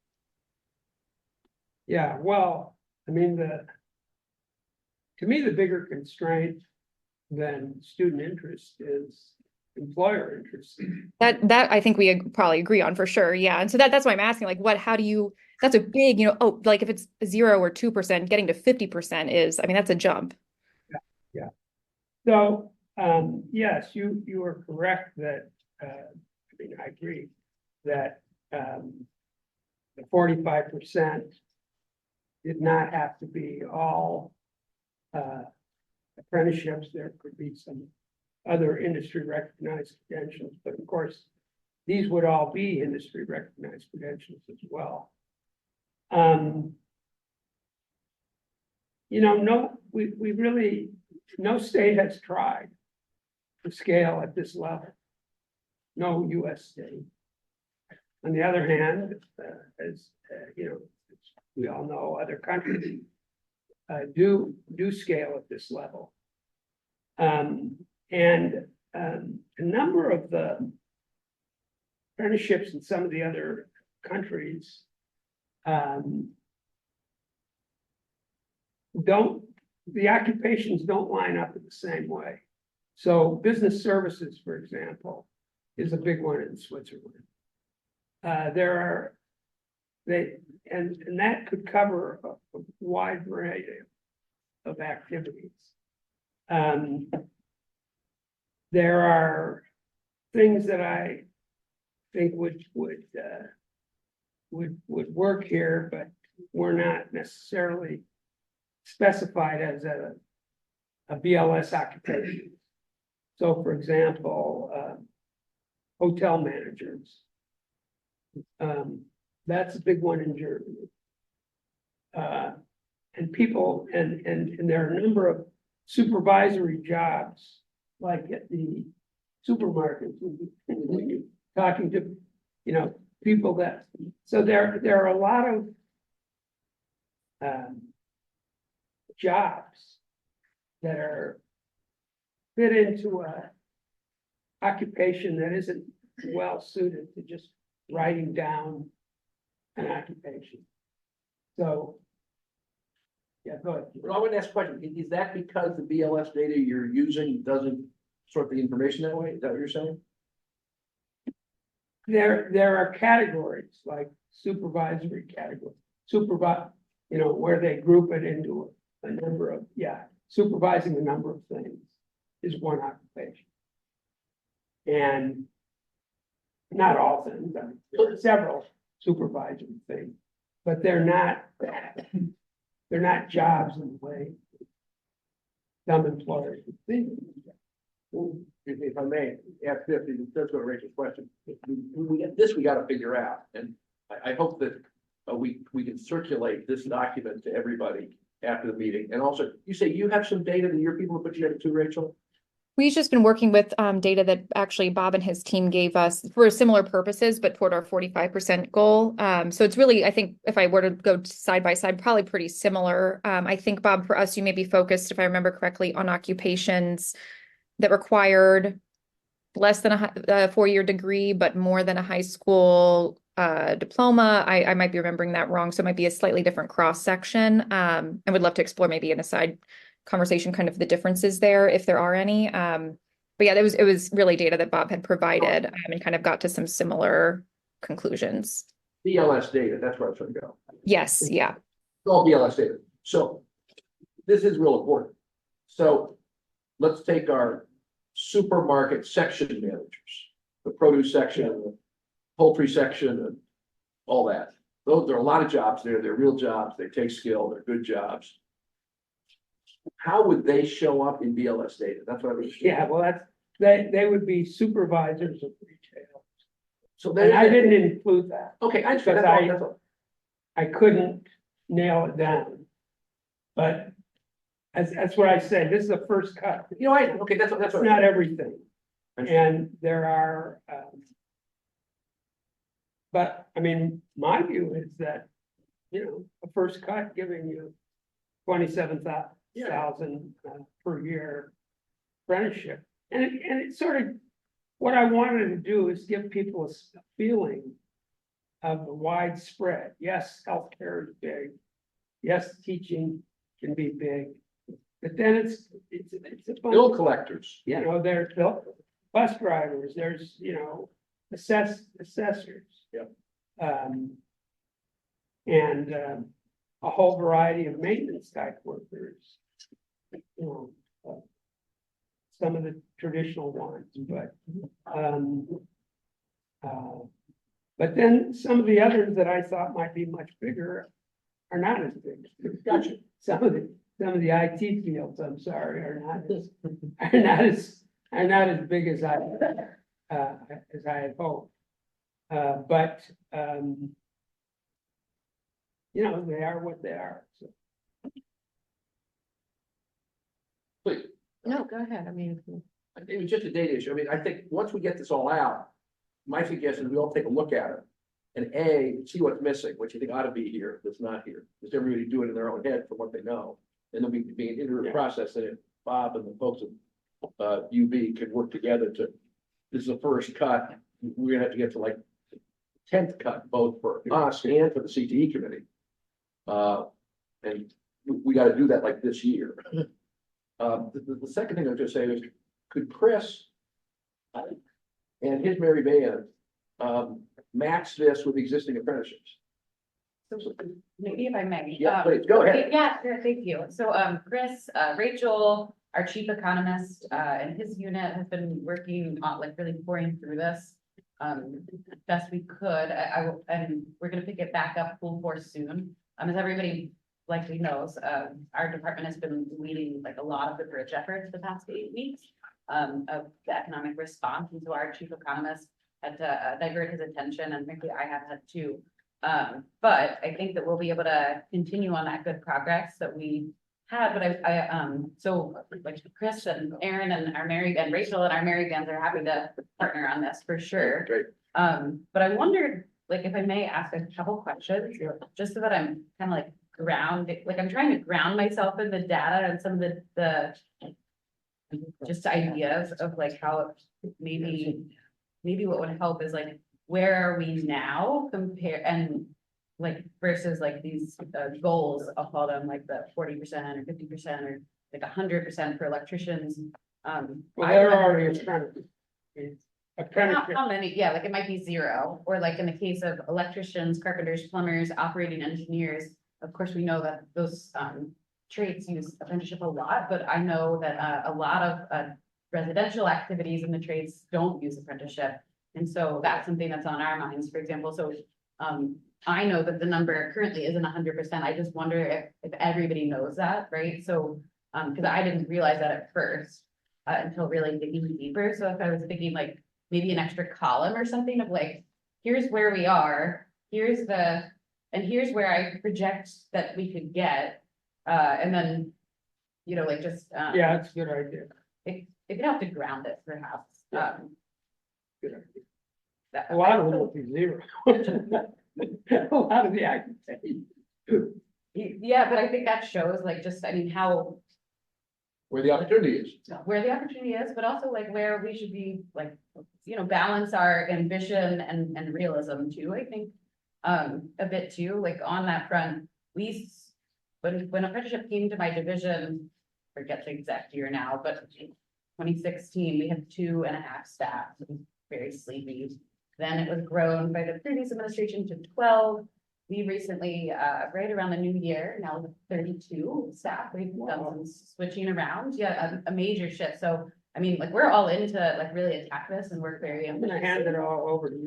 Yeah, well, I mean, to me, the bigger constraint than student interest is employer interest. That I think we probably agree on for sure. Yeah. And so that's why I'm asking, like, that's a big, like if it's 0 or 2%, getting to 50% is, I mean, that's a jump. Yeah. So, yes, you are correct that, I agree that, the 45% did not have to be all, apprenticeships. There could be some other industry recognized credentials, but of course, these would all be industry recognized credentials as well. No state has tried to scale at this level. No US state. On the other hand, we all know other countries do scale at this level. And a number of the apprenticeships in some of the other countries the occupations don't line up in the same way. So business services, for example, is a big one in Switzerland. And that could cover a wide variety of activities. There are things that I think would work here, but were not necessarily specified as a BLS occupation. So, for example, hotel managers. That's a big one in Germany. And there are a number of supervisory jobs, like at the supermarkets, when you're talking to, people that, so there are a lot of jobs that are fit into a occupation that isn't well suited to just writing down an occupation. So, yeah, go ahead. But I would ask a question, is that because the BLS data you're using doesn't sort the information that way? Is that what you're saying? There are categories like supervisory categories, where they group it into a number of, supervising a number of things is one occupation. And not all things, several supervisor thing, but they're not jobs in the way some employers would think. If I may, ask this, that's what Rachel's question. We get this, we gotta figure out, and I hope that we can circulate this document to everybody after the meeting. And also, you say you have some data that your people have put together too, Rachel? We've just been working with data that actually Bob and his team gave us for similar purposes, but toward our 45% goal. So it's really, I think if I were to go side by side, probably pretty similar. I think, Bob, for us, you may be focused, if I remember correctly, on occupations that required less than a four-year degree, but more than a high school diploma. I might be remembering that wrong. So it might be a slightly different cross-section. I would love to explore maybe in a side conversation, kind of the differences there, if there are any. But yeah, it was really data that Bob had provided and kind of got to some similar conclusions. BLS data, that's where I was trying to go. Yes, yeah. All BLS data. So this is real important. So let's take our supermarket section managers, the produce section, the poultry section, and all that. Those, there are a lot of jobs there. They're real jobs. They take skill. They're good jobs. How would they show up in BLS data? That's what I was. Yeah, well, they would be supervisors of retail. So And I didn't include that. Okay, I understand. Because That's all. I couldn't nail it down. But that's what I said. This is the first cut. You know, okay, that's It's what. not everything. I- And there are, but I mean, my view is that, a first cut giving you 27,000 per year apprenticeship. And it sort of, what I wanted to do is give people a feeling of the widespread. Yes, healthcare is big. Yes, teaching can be big. But then it's a bunch Bill of, collectors. there's bus drivers, there's, assessors. Yep. And a whole variety of maintenance type workers. Some of the traditional ones, but then some of the others that I thought might be much bigger are not as big. Gotcha. Some of the IT fields, I'm sorry, are not as big as I had hoped. But they are what they are, so. Please. No, go ahead. I mean, It was just a data issue. I mean, I think once we get this all out, my suggestion is we all take a look at it. And see what's missing, what you think ought to be here, that's not here. Just everybody do it in their own head from what they know. And then we can be an iterative process that if Bob and the folks at UB can work together this is the first cut. We're gonna have to get to like 10th cut, both for us and for the CTE committee. And we got to do that like this year. The second thing I was gonna say is, could Chris and his merry band match this with existing apprenticeships? Maybe if I may. Yeah, please, go ahead. Yeah, sure, thank you. So, Chris, Rachel, our chief economist, and his unit has been working on really pouring through this. Best we could. And we're gonna pick it back up full force soon. As everybody likely knows, our department has been leading a lot of the bridge efforts the past 8 weeks of the economic response. And so our chief economist had to divert his attention, and frankly, I have had too. But I think that we'll be able to continue on that good progress that we had. But so Chris and Aaron and Rachel and our Mary bands are happy to partner on this for sure. Great. But I wondered, if I may ask a couple questions, just so that I'm kind of grounded, I'm trying to ground myself in the data and some of the just ideas of how maybe what would help is where are we now versus these goals, I'll call them the 40% or 50% or 100% for electricians. Well, they're already apprenticeship. How many? Yeah, it might be 0, or in the case of electricians, carpenters, plumbers, operating engineers. Of course, we know that those trades use apprenticeship a lot, but I know that a lot of residential activities in the trades don't use apprenticeship. And so that's something that's on our minds, for example. So I know that the number currently isn't 100%. I just wonder if everybody knows that, right? So, because I didn't realize that at first, until really digging deeper. So if I was thinking like maybe an extra column or something of like, here's where we are, here's where I project that we could get, and then, you know, like just, Yeah, that's a good idea. it could have to ground it perhaps. Good idea. That- A lot of them will be zero. A lot of the activity. Yeah, but I think that shows like just, I mean, how, Where the opportunity is. where the opportunity is, but also like where we should be like, you know, balance our ambition and realism too, I think. A bit too, like on that front, when apprenticeship came to my division, forget the exact year now, but 2016, we had 2.5 staff, it was very sleepy. Then it was grown by the previous administration to 12. We recently, right around the new year, now with 32 staff, we've done some switching around, yeah, a major shift. So, I mean, like, we're all into like really attack this and we're very I'm gonna hand it all over to you.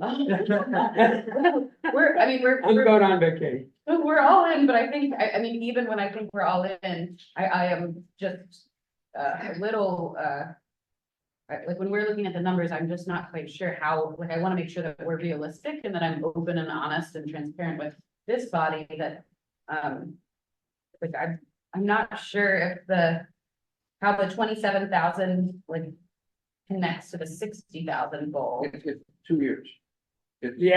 we're I'm going on vacation. we're all in, but I think, I mean, even when I think we're all in, I am just a little, like when we're looking at the numbers, I'm just not quite sure how, like, I want to make sure that we're realistic and that I'm open and honest and transparent with this body that, like, I'm not sure if how the 27,000 like connects to the 60,000 goal. It's 2 years. If the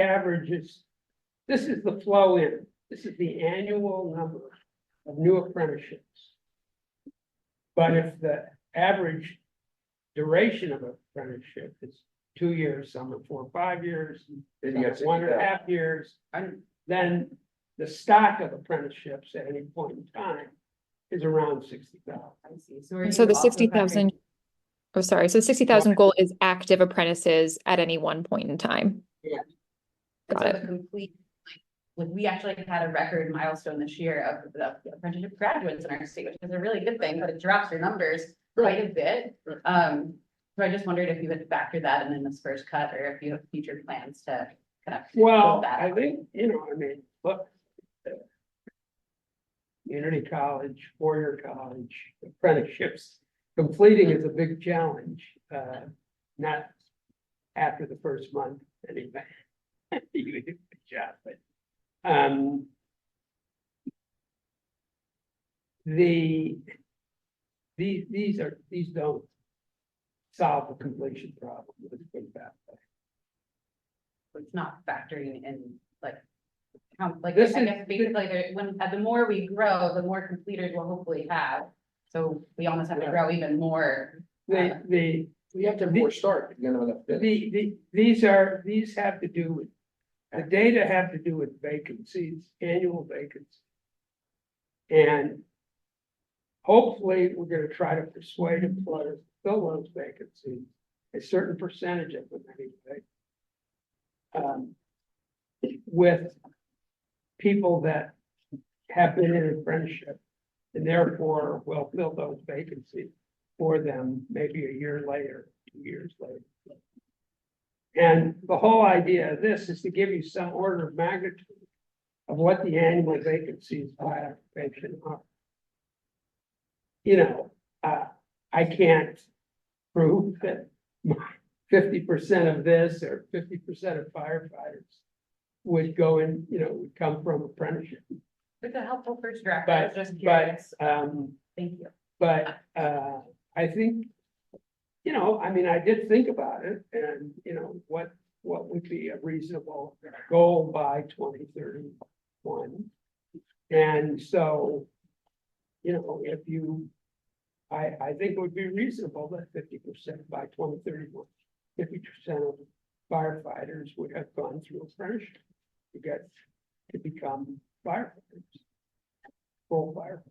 average is, this is the flow in, this is the annual number of new apprenticeships. But if the average duration of apprenticeship is 2 years, some are 4 or 5 years, Then some you are got 1.5 years, then the stock of apprenticeships at any point in time is around 60,000. I see. So, are So you the also 60,000, oh, sorry, so the 60,000 goal is active apprentices at any one point in time. Yeah. Got so it. the complete, like we actually had a record milestone this year of the apprenticeship graduates in our state, which is a really good thing, but it drops your numbers quite a bit. So I just wondered if you would factor that in this first cut, or if you have future plans to kind of. Well, build that I out. think, I mean, look. Community college, four-year college, apprenticeships, completing is a big challenge, not after the first month, anyway. You do a good job, but, these don't solve the completion problem, let's put it that way. It's not factoring in like. How, like, This I is- guess basically, the more we grow, the more completers we'll hopefully have. So we almost have to grow even more. The We have to have more start, you know, these have to do with, the data have to do with vacancies, annual vacancies. And hopefully, we're gonna try to persuade employers to fill those vacancies, a certain percentage of them anyway. With people that have been in apprenticeship and therefore will fill those vacancies for them maybe a year later, 2 years later. And the whole idea of this is to give you some order of magnitude of what the annual vacancies by occupation are. I can't prove that 50% of this or 50% of firefighters would go in, would come from apprenticeship. It's a helpful first draft. I was just curious. Thank you. But I think, I mean, I did think about it and, what would be a reasonable goal by 2031. And so, if you, I think it would be reasonable that 50% by 2031, 50% of firefighters would have gone through apprenticeship to become firefighters. Full firefighters.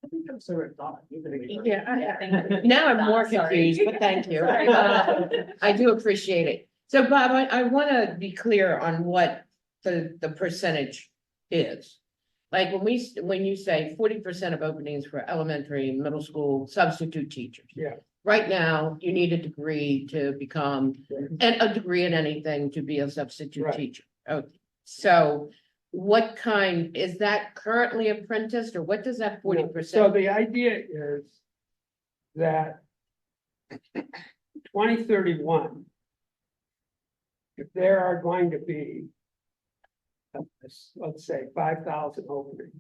I think that's the right thought. Yeah, now I'm more confused, but thank you. Sorry. I do appreciate it. So Bob, I want to be clear on what the percentage is. Like when you say 40% of openings for elementary and middle school substitute teachers. Yeah. right now, you need a degree to become, and a degree in anything to be a substitute Right. teacher. Oh, so what kind, is that currently apprenticed, or what does that 40%? So the idea is that 2031, if there are going to be, let's say 5,000 openings.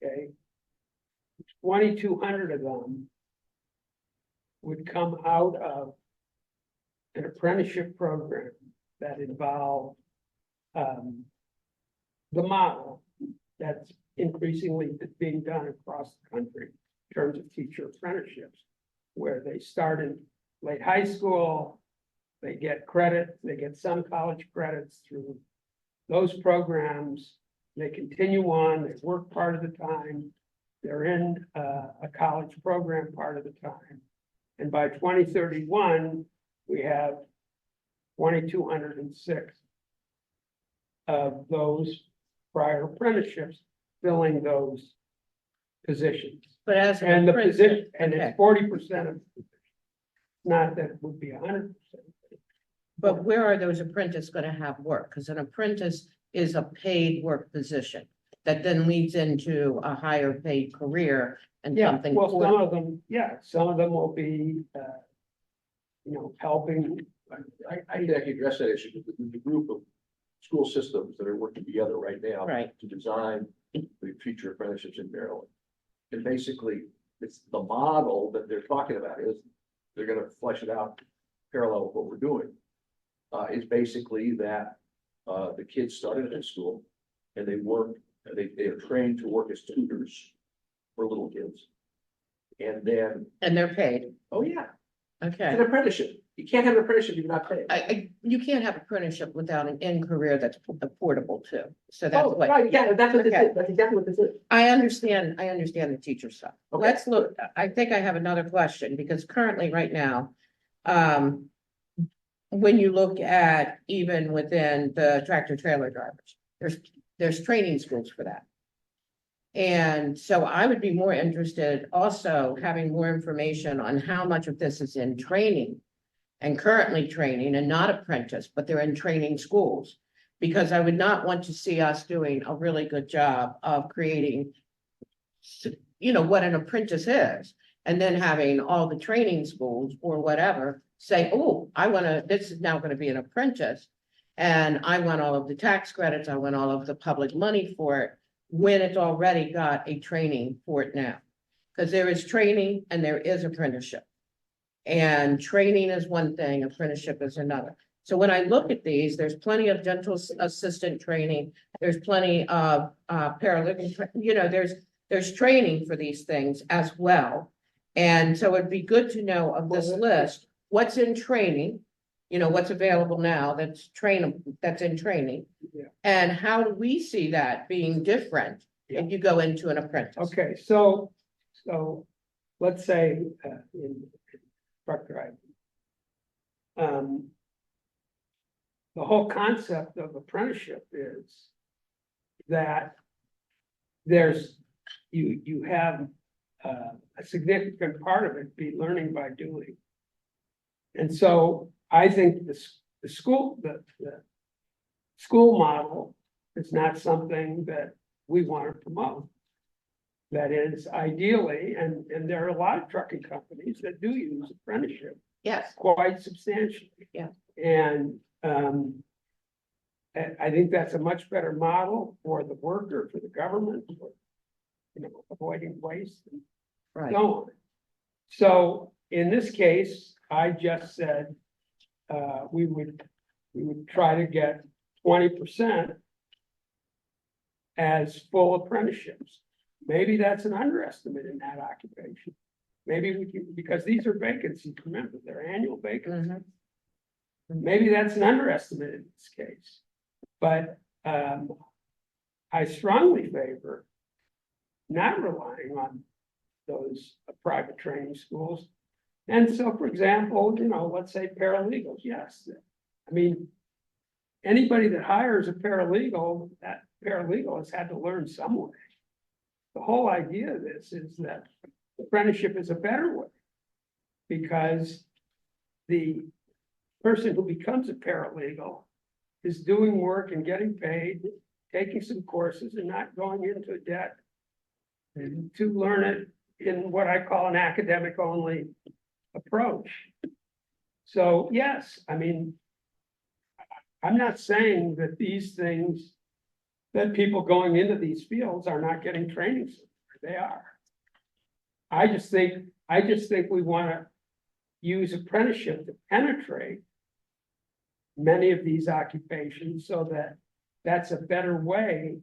Okay. 2,200 of them would come out of an apprenticeship program that involved the model that's increasingly being done across the country in terms of teacher apprenticeships, where they start in late high school, they get credit, they get some college credits through those programs, they continue on, they work part of the time, they're in a college program part of the time. And by 2031, we have 2,206 of those prior apprenticeships filling those positions. But as an And the apprentice, position, and okay. it's 40% of, not that it would be 100%. But where are those apprentices gonna have work? Because an apprentice is a paid work position that then leads into a higher paid career and Yeah, something. well, for- some of them, yeah, some of them will be, helping. I think I can address that issue, because there's a group of school systems that are working together right now. Right. To design the future apprenticeships in Maryland. And basically, it's the model that they're talking about is, they're gonna flesh it out parallel with what we're doing. Is basically that, the kids start in high school and they work, they are trained to work as tutors for little kids. And then, And they're paid, oh yeah, it's okay. an apprenticeship. You can't have an apprenticeship if you're not paid. You can't have apprenticeship without an end career that's affordable too. So that's Oh, what. right, yeah, that's what this Okay. is. That's exactly what this is. I understand the teacher stuff. Okay. Let's look, I think I have another question, because currently, right now, when you look at even within the tractor trailer drivers, there's training schools for that. And so I would be more interested also having more information on how much of this is in training and currently training and not apprentice, but they're in training schools. Because I would not want to see us doing a really good job of creating, what an apprentice is. And then having all the training schools or whatever say, oh, this is now gonna be an apprentice. And I want all of the tax credits, I want all of the public money for it, when it's already got a training for it now. Because there is training and there is apprenticeship. And training is one thing, apprenticeship is another. So when I look at these, there's plenty of dental assistant training, there's plenty of paralegal, there's training for these things as well. And so it'd be good to know of this list, what's in training, what's available now that's in training. Yeah. And how do we see that being different if you go into an apprentice? Okay, so let's say in truck driving. The whole concept of apprenticeship is that you have a significant part of it be learning by doing. And so I think the school model is not something that we want to promote. That is ideally, and there are a lot of trucking companies that do use apprenticeship Yes, quite substantially. Yeah. And I think that's a much better model for the worker, for the government, for, avoiding waste and right. so on. So in this case, I just said, we would try to get 20% as full apprenticeships. Maybe that's an underestimate in that occupation. Maybe we can, because these are vacancies, remember, they're annual vacancies. Mhm. Maybe that's an underestimate in this case. But I strongly favor not relying on those private training schools. And so, for example, let's say paralegals, yes. I mean, anybody that hires a paralegal, that paralegal has had to learn some way. The whole idea of this is that apprenticeship is a better way because the person who becomes a paralegal is doing work and getting paid, taking some courses and not going into debt and to learn it in what I call an academic only approach. So yes, I mean, I'm not saying that these things, that people going into these fields are not getting training. They are. I just think we want to use apprenticeship to penetrate many of these occupations so that that's a better way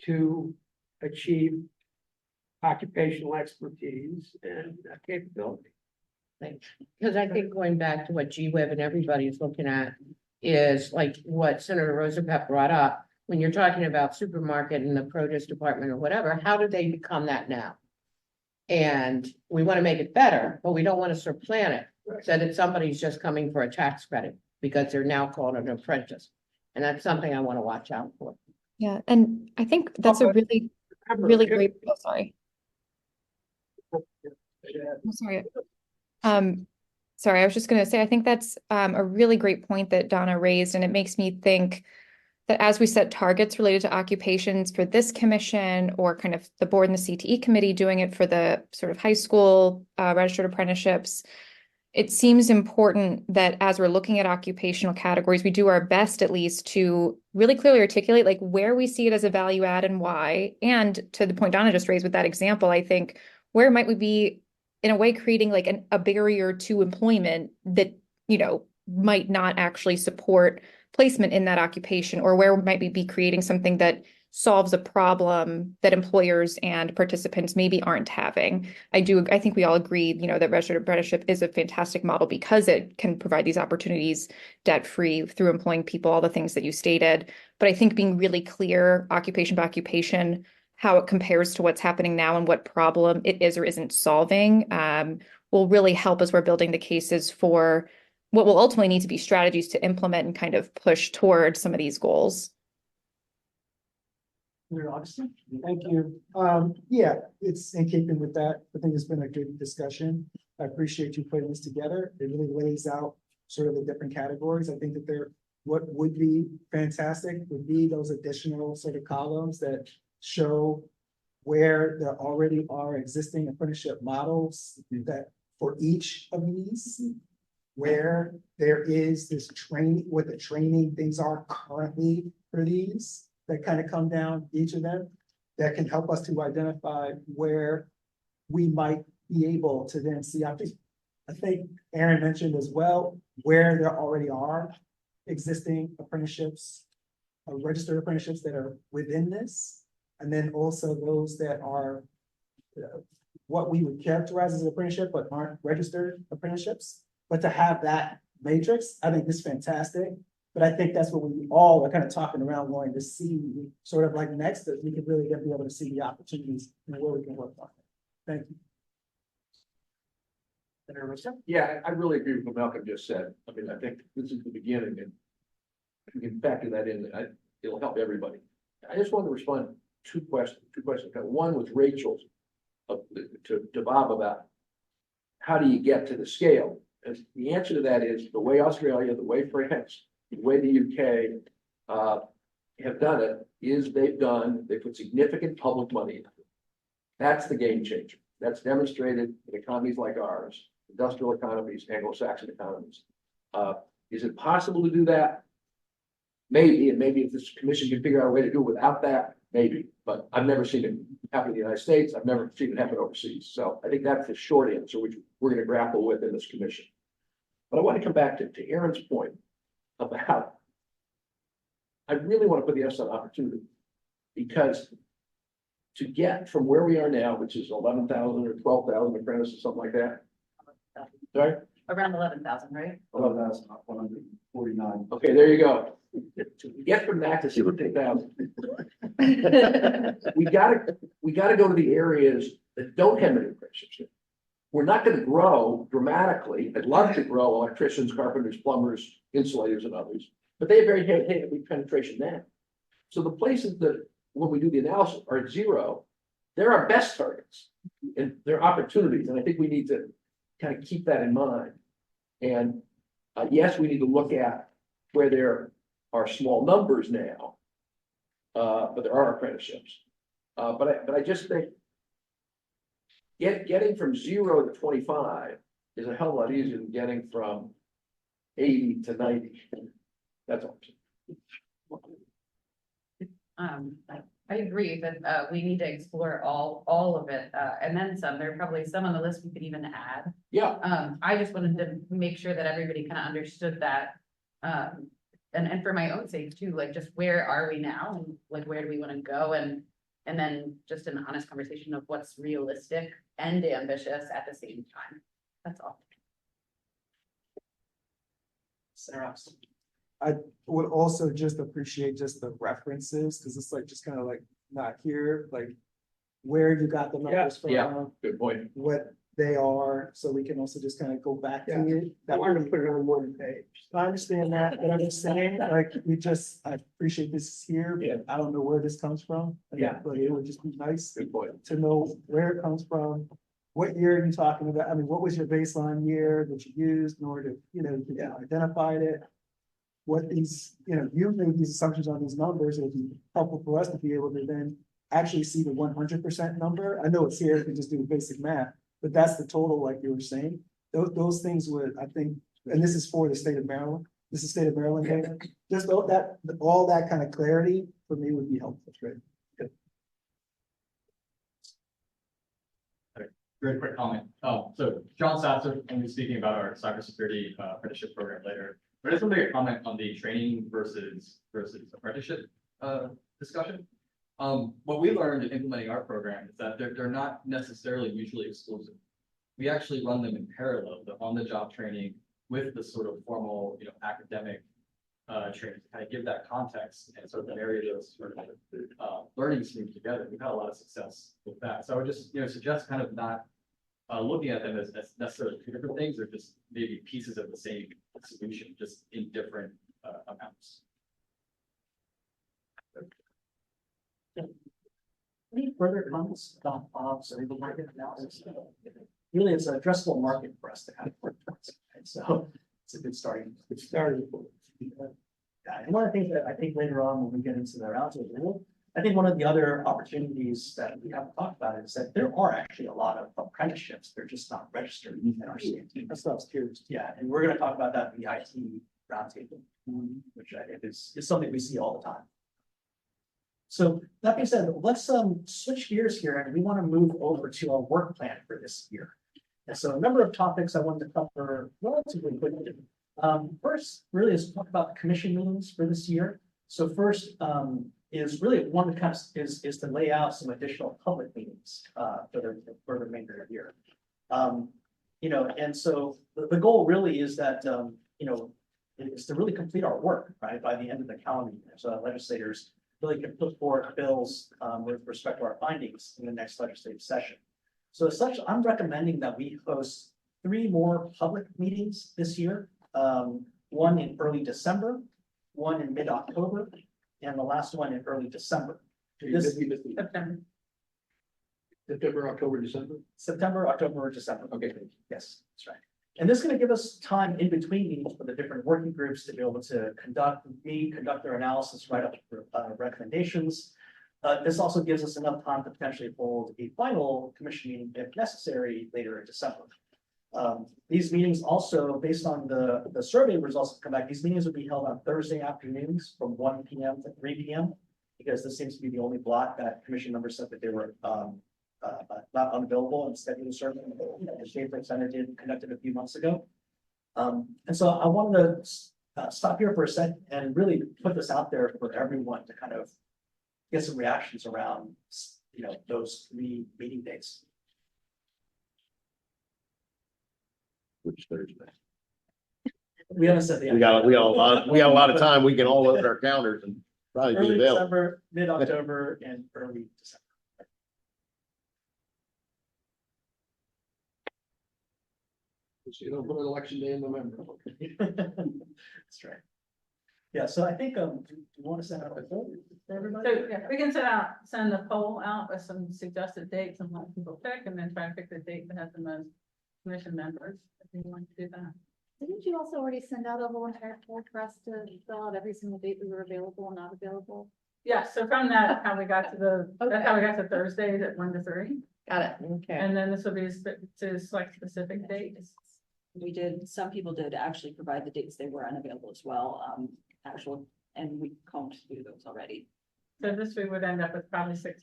to achieve occupational expertise and capability. Because I think going back to what GWIB and everybody's looking at is like what Senator Roosevelt brought up. When you're talking about supermarket and the produce department or whatever, how do they become that now? And we want to make it better, but we don't want to supplant it so that somebody's just coming for a tax credit because they're now called an apprentice. And that's something I want to watch out for. Yeah, and I think that's a really, really great, oh, sorry. I'm sorry. Sorry, I was just gonna say, I think that's a really great point that Donna raised, and it makes me think that as we set targets related to occupations for this commission or kind of the board and the CTE committee doing it for the sort of high school registered apprenticeships, it seems important that as we're looking at occupational categories, we do our best at least to really clearly articulate like where we see it as a value add and why. And to the point Donna just raised with that example, I think where might we be in a way creating like a barrier to employment that, you know, might not actually support placement in that occupation, or where might we be creating something that solves a problem that employers and participants maybe aren't having. I think we all agree, you know, that registered apprenticeship is a fantastic model because it can provide these opportunities debt-free through employing people, all the things that you stated. But I think being really clear, occupation by occupation, how it compares to what's happening now and what problem it is or isn't solving, will really help as we're building the cases for what will ultimately need to be strategies to implement and kind of push toward some of these goals. Thank you. Yeah, it's in keeping with that. I think it's been a good discussion. I appreciate you putting this together. It really lays out sort of the different categories. I think that what would be fantastic would be those additional sort of columns that show where there already are existing apprenticeship models that for each of these, where there is this training, what the training things are currently for these, that kind of come down each of them, that can help us to identify where we might be able to then see. I think Aaron mentioned as well, where there already are existing apprenticeships, registered apprenticeships that are within this, and then also those that are what we would characterize as an apprenticeship, but aren't registered apprenticeships. But to have that matrix, I think is fantastic. But I think that's what we all are kind of talking around wanting to see, sort of like next, that we could really be able to see the opportunities and where we can work on it. Thank you. Yeah, I really agree with what Malcolm just said. I mean, I think this is the beginning, and if we can factor that in, it'll help everybody. I just wanted to respond to two questions. One was Rachel's to Bob about how do you get to the scale? And the answer to that is the way Australia, the way France, the way the UK have done it is they put significant public money into it. That's the game changer. That's demonstrated in economies like ours, industrial economies, Anglo-Saxon economies. Is it possible to do that? Maybe, and maybe if this commission can figure out a way to do it without that, maybe. But I've never seen it happen in the United States. I've never seen it happen overseas. So I think that's the short answer, which we're going to grapple with in this commission. But I want to come back to Aaron's point about, I really want to put the emphasis on opportunity, because to get from where we are now, which is 11,000 or 12,000 apprentices, something like that. Sorry? Around 11,000, right? 11,149. Okay, there you go. To get from that to 16,000. we gotta go to the areas that don't have many apprenticeships. We're not going to grow dramatically. I'd love to grow electricians, carpenters, plumbers, insulators, and others, but they have very heavy penetration now. So the places that, when we do the analysis, are at zero, they're our best targets, and they're opportunities. And I think we need to kind of keep that in mind. And yes, we need to look at where there are small numbers now. But there are apprenticeships. But I just think getting from 0 to 25 is a hell of a lot easier than getting from 80 to 90. That's all. I agree that we need to explore all of it, and then some. There are probably some on the list we could even add. Yeah. I just wanted to make sure that everybody kind of understood that. And for my own sake too, like just where are we now and like where do we want to go, and then just an honest conversation of what's realistic and ambitious at the same time. That's all. Sarah. I would also just appreciate just the references, because it's like, just kind of like not here, like where you got the numbers from. Yeah, good point. What they are, so we can also just kind of go back to it. I wanted to put it on one page. I understand that, but I'm just saying, like, I appreciate this here, but I don't know where this comes from. Yeah. But it would just be nice Good point. to know where it comes from. What year are you talking about? I mean, what was your baseline year that you used in order to, you identified it? What these, you made these assumptions on these numbers, it would be helpful for us to be able to then actually see the 100% number. I know it's here, you can just do basic math, but that's the total, like you were saying. Those things would, I think, and this is for the state of Maryland, this is state of Maryland data. Just all that kind of clarity for me would be helpful. Great. Very quick comment. So John Sasser, I'm speaking about our cybersecurity apprenticeship program later. But I just want to make a comment on the training versus apprenticeship discussion. What we learned in implementing our program is that they're not necessarily mutually exclusive. We actually run them in parallel, the on-the-job training with the sort of formal, academic training to kind of give that context and sort of marry those sort of learning streams together. We've had a lot of success with that. So I would just, suggest kind of not looking at them as necessarily two different things, or just maybe pieces of the same solution, just in different amounts. Any further comments about Bob's labor market analysis? Really, it's an addressable market for us to kind of work towards, right? So it's a good starting. Yeah, and one of the things that I think later on when we get into the roundtable, I think one of the other opportunities that we haven't talked about is that there are actually a lot of apprenticeships. They're just not registered in our state. That's what I was curious. Yeah, and we're going to talk about that in the IT roundtable, which I think is something we see all the time. So that being said, let's switch gears here, and we want to move over to our work plan for this year. And so a number of topics I wanted to cover relatively quickly. First, really, is talk about the commission meetings for this year. So first, is really one kind of is to lay out some additional public meetings for the remainder of the year. And so the goal really is that is to really complete our work, right, by the end of the calendar year. So that legislators really can put forward bills with respect to our findings in the next legislative session. So as such, I'm recommending that we host 3 more public meetings this year. One in early December, one in mid-October, and the last one in early December. September, October, December? September, October, December. Okay. Yes, that's right. And this is going to give us time in between meetings for the different working groups to be able to conduct their analysis, write up recommendations. This also gives us enough time to potentially hold a final commission meeting if necessary later in December. These meetings also, based on the survey results that come back, these meetings will be held on Thursday afternoons from 1 p.m. to 3 p.m. because this seems to be the only block that commission members said that they were not unavailable and scheduled a survey. The State Center did conducted a few months ago. And so I wanted to stop here for a second and really put this out there for everyone to kind of get some reactions around, those 3 meeting dates. Which Thursday? We haven't said the We got a lot of time. We can all look at our calendars and probably be early available. December, mid-October, and early December. So you don't put an election day in November. That's right. Yeah, so I think, do you want to send out a poll for everybody? So, yeah, we can send the poll out with some suggested dates and let people pick, and then try to pick the date that has the most commission members, if you want to do that. Didn't you also already send out a whole entire poll for us to fill out every single date we were available and not available? Yeah, so from that, how we got to that's how we got to Thursdays at 1 to 3. Got it. Okay. And then this will be to select specific dates. We did, some people did actually provide the dates they were unavailable as well, and we combed through those already. So this we would end up with probably 6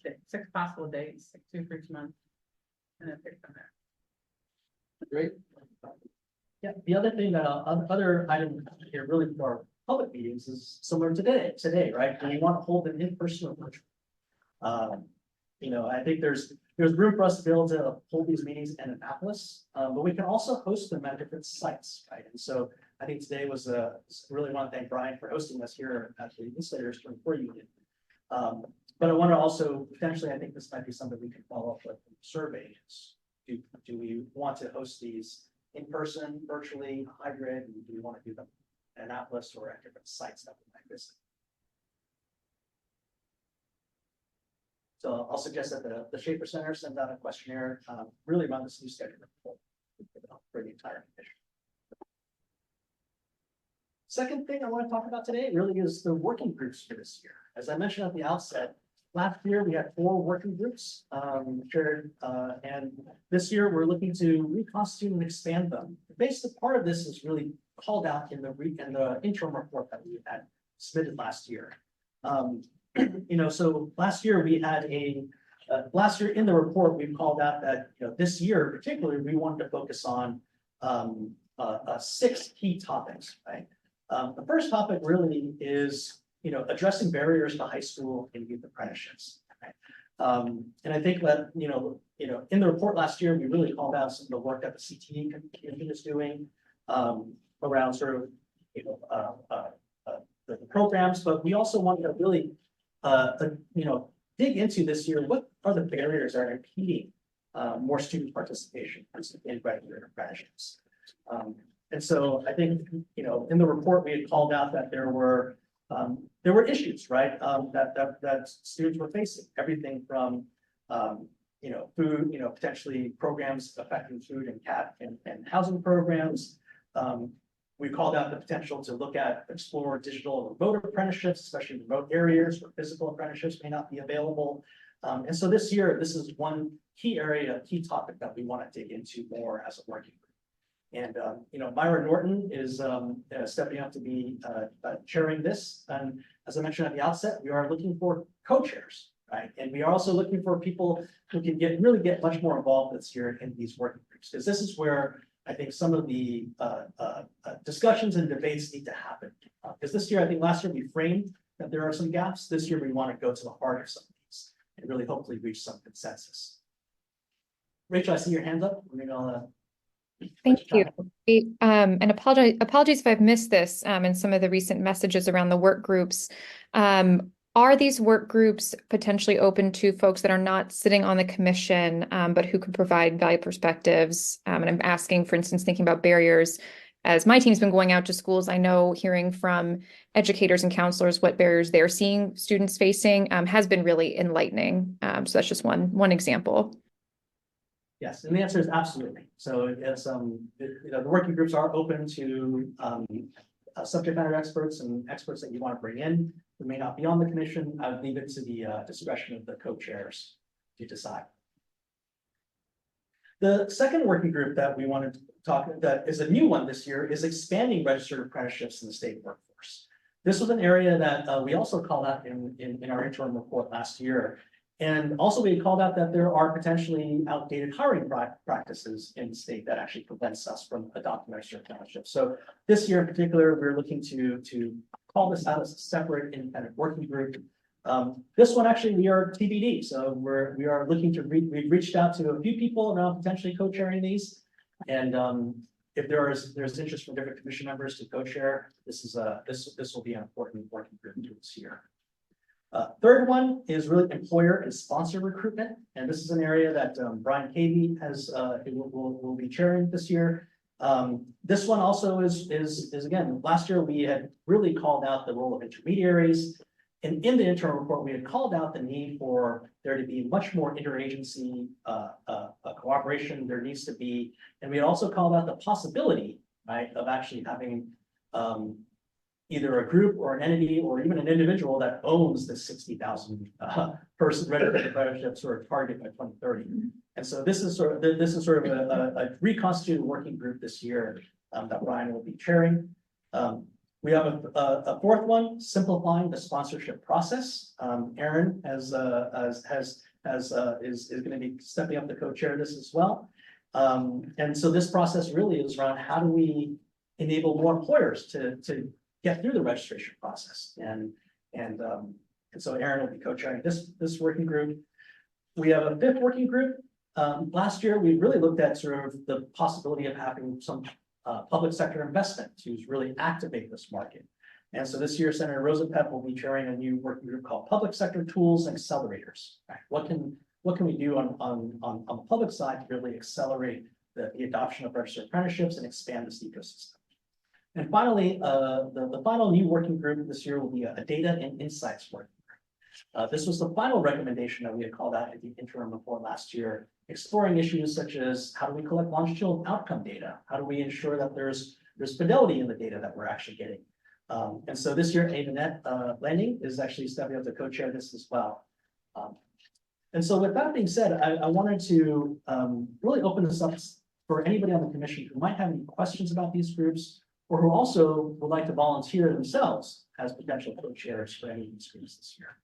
possible dates, 2 for each month. And then pick from there. Great. Yeah, the other thing that, other item here really for our public meetings is similar to today, right? Do we want to hold them in person or virtual? I think there's room for us to be able to hold these meetings in Annapolis, but we can also host them at different sites, right? And so I think today was really want to thank Brian for hosting us here at the Legislators 24 Union. But I want to also potentially, I think this might be something we can follow up with surveys. Do we want to host these in person, virtually, hybrid? And do we want to do them in Annapolis or at different sites that we might visit? So I'll suggest that the Schaefer Center send out a questionnaire, really run this new schedule for the entire commission. Second thing I want to talk about today really is the working groups for this year. As I mentioned at the outset, last year we had 4 working groups shared, and this year we're looking to reconstitute and expand them. The basic part of this is really called out in the interim report that we had submitted last year. So last year we had last year in the report, we called out that, this year particularly, we wanted to focus on 6 key topics, right? The first topic really is, addressing barriers to high school and youth apprenticeships. Right? And I think that, in the report last year, we really called out some of the work that the CTE community is doing around sort of, the programs, but we also wanted to really, dig into this year, what are the barriers that are impeding more student participation in regular apprenticeships? And so I think, in the report, we had called out that there were issues, right? That students were facing, everything from, food, potentially programs affecting food and housing programs. We called out the potential to explore digital and remote apprenticeships, especially in remote areas where physical apprenticeships may not be available. And so this year, this is one key topic that we want to dig into more as a working group. And, Myra Norton is stepping up to be chairing this. And as I mentioned at the outset, we are looking for co-chairs, right? And we are also looking for people who can really get much more involved this year in these working groups, because this is where I think some of the discussions and debates need to happen. Because this year, I think last year we framed that there are some gaps. This year, we want to go to the heart of some of these and really hopefully reach some consensus. Rachel, I see your hand up. Thank you. And apologies if I've missed this in some of the recent messages around the work groups. Are these work groups potentially open to folks that are not sitting on the commission, but who could provide value perspectives? And I'm asking, for instance, thinking about barriers. As my team's been going out to schools, I know hearing from educators and counselors what barriers they're seeing students facing has been really enlightening. So that's just one example. Yes, and the answer is absolutely. So it's the working groups are open to subject matter experts and experts that you want to bring in who may not be on the commission. I would leave it to the discretion of the co-chairs to decide. The second working group that we wanted to talk that is a new one this year is expanding registered apprenticeships in the state workforce. This was an area that we also called out in our interim report last year. And also we called out that there are potentially outdated hiring practices in the state that actually prevents us from adopting registered apprenticeships. So this year in particular, we're looking to call this out as a separate independent working group. This one actually we are TBD. So we are looking to we've reached out to a few people around potentially co-chairing these. And if there's interest from different commission members to co-chair, this will be an important working group to this year. Third one is really employer and sponsor recruitment, and this is an area that Brian Cavey will be chairing this year. This one also is again, last year we had really called out the role of intermediaries, and in the interim report we had called out the need for there to be much more interagency cooperation. There needs to be, and we also called out the possibility, right, of actually having either a group or an entity or even an individual that owns the 60,000 person registered apprenticeship sort of target by 2030. And so this is sort of a reconstituted working group this year that Ryan will be chairing. We have a fourth one, simplifying the sponsorship process. Aaron is going to be stepping up to co-chair this as well. And so this process really is around how do we enable more employers to get through the registration process. And so Aaron will be co-chairing this working group. We have a fifth working group. Last year, we really looked at sort of the possibility of having some public sector investment to really activate this market. And so this year, Senator Rosa Pepp will be chairing a new working group called Public Sector Tools and Accelerators. Right? What can we do on the public side to really accelerate the adoption of registered apprenticeships and expand this ecosystem? And finally, the final new working group this year will be a data and insights working group. This was the final recommendation that we had called out at the interim report last year, exploring issues such as how do we collect longitudinal outcome data? How do we ensure that there's fidelity in the data that we're actually getting? And so this year, Avenette Landing is actually stepping up to co-chair this as well. And so with that being said, I wanted to really open this up for anybody on the commission who might have any questions about these groups, or who also would like to volunteer themselves as potential co-chairs for any of these groups this year.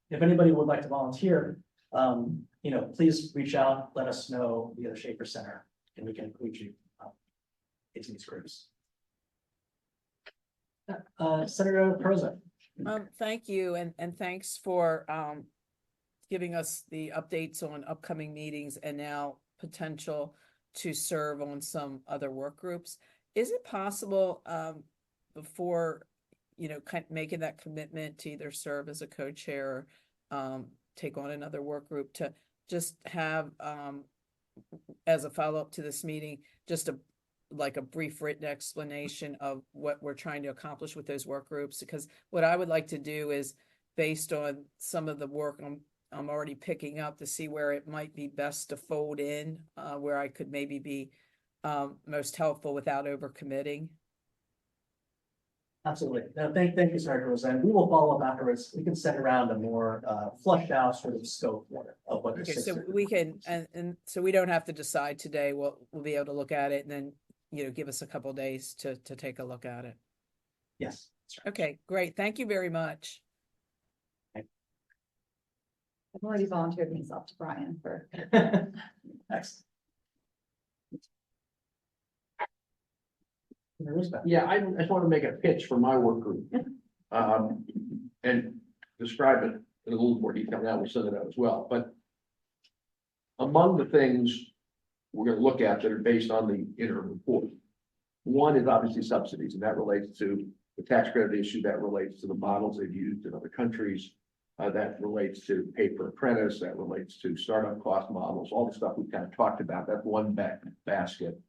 If anybody would like to volunteer, please reach out, let us know via the Schaefer Center, and we can include you into these groups. Senator Proza. Thank you, and thanks for giving us the updates on upcoming meetings and now potential to serve on some other work groups. Is it possible before making that commitment to either serve as a co-chair or take on another work group to just have as a follow-up to this meeting, just a brief written explanation of what we're trying to accomplish with those work groups? Because what I would like to do is, based on some of the work I'm already picking up, to see where it might be best to fold in, where I could maybe be most helpful without overcommitting. Absolutely. No, thank you, Senator Rosa. And we will follow up afterwards. We can send around a more flushed out sort of scope of what. Okay, so we can, and so we don't have to decide today. We'll be able to look at it and then give us a couple of days to take a look at it. Yes. That's right. Okay, great. Thank you very much. I've already volunteered myself to Brian for. Excellent. Yeah, I just want to make a pitch for my work group. And describe it in a little more detail. Now we said it out as well, but among the things we're going to look at that are based on the interim report, one is obviously subsidies, and that relates to the tax credit issue, that relates to the models they've used in other countries, that relates to pay per apprentice, that relates to startup cost models, all the stuff we've kind of talked about. That's one basket.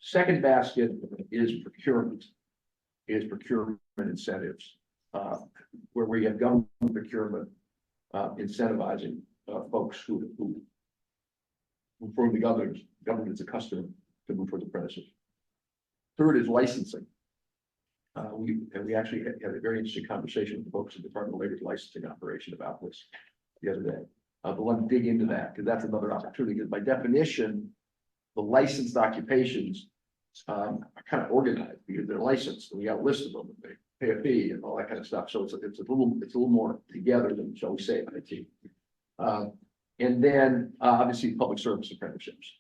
Second basket is procurement incentives, where we have government procurement incentivizing folks who from the government's accustomed to move towards apprentices. Third is licensing. We actually had a very interesting conversation with the folks at the Department of Labor's licensing operation about this the other day. But want to dig into that because that's another opportunity. Because by definition, the licensed occupations are kind of organized because they're licensed and we got a list of them. And they pay a fee and all that kind of stuff. So it's a little more together than, shall we say, IT. And then obviously public service apprenticeships.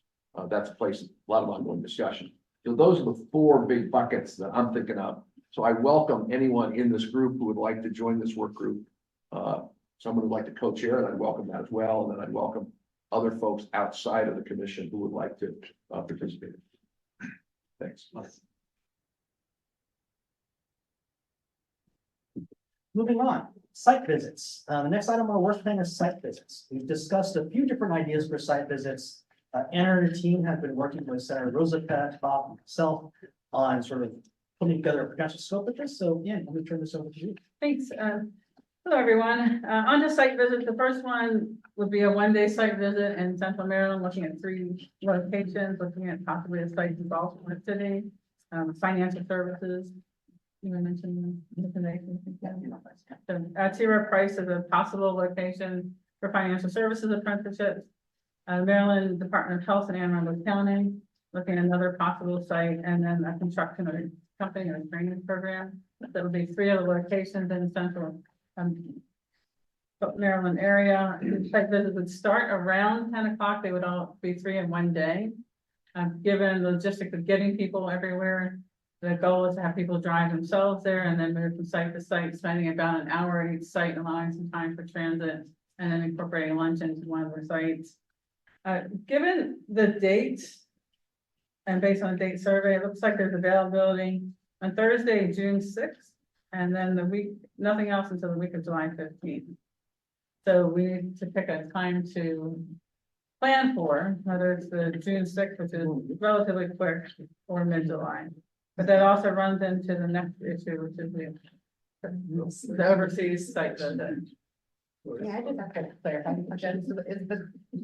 That's a place, a lot of ongoing discussion. So those are the four big buckets that I'm thinking of. So I welcome anyone in this group who would like to join this work group. Someone would like to co-chair, and I'd welcome that as well. And then I'd welcome other folks outside of the commission who would like to participate. Thanks. Moving on, site visits. The next item on our work plan is site visits. We've discussed a few different ideas for site visits. Anna and her team have been working with Senator Rosa Pepp, Bob, and myself on sort of putting together a potential scope of this. So yeah, let me turn this over to you. Thanks. Hello, everyone. On to site visits. The first one, would be a one-day site visit in Central Maryland, looking at 3 locations, looking at possibly a site in Baltimore City, financial services. You mentioned information. So Atira Price is a possible location for financial services apprenticeships. Maryland Department of Health and Anne Arundel County, looking at another possible site, and then a construction or company or training program. That would be 3 other locations in Central Maryland area. Site visits would start around 10 o'clock. They would all be 3 in one day. Given the logistics of getting people everywhere, the goal is to have people drive themselves there and then move from site to site, spending about an hour at each site, allowing some time for transit, and then incorporating lunch into one of the sites. Given the dates and based on the date survey, it looks like there's availability on Thursday, June 6th, and then the week, nothing else until the week of July 15th. So we need to pick a time to plan for, whether it's the June 6th, which is relatively quick, or mid-July. But that also runs into the next issue, which is the overseas site visit. Yeah, I just have to clarify the question. So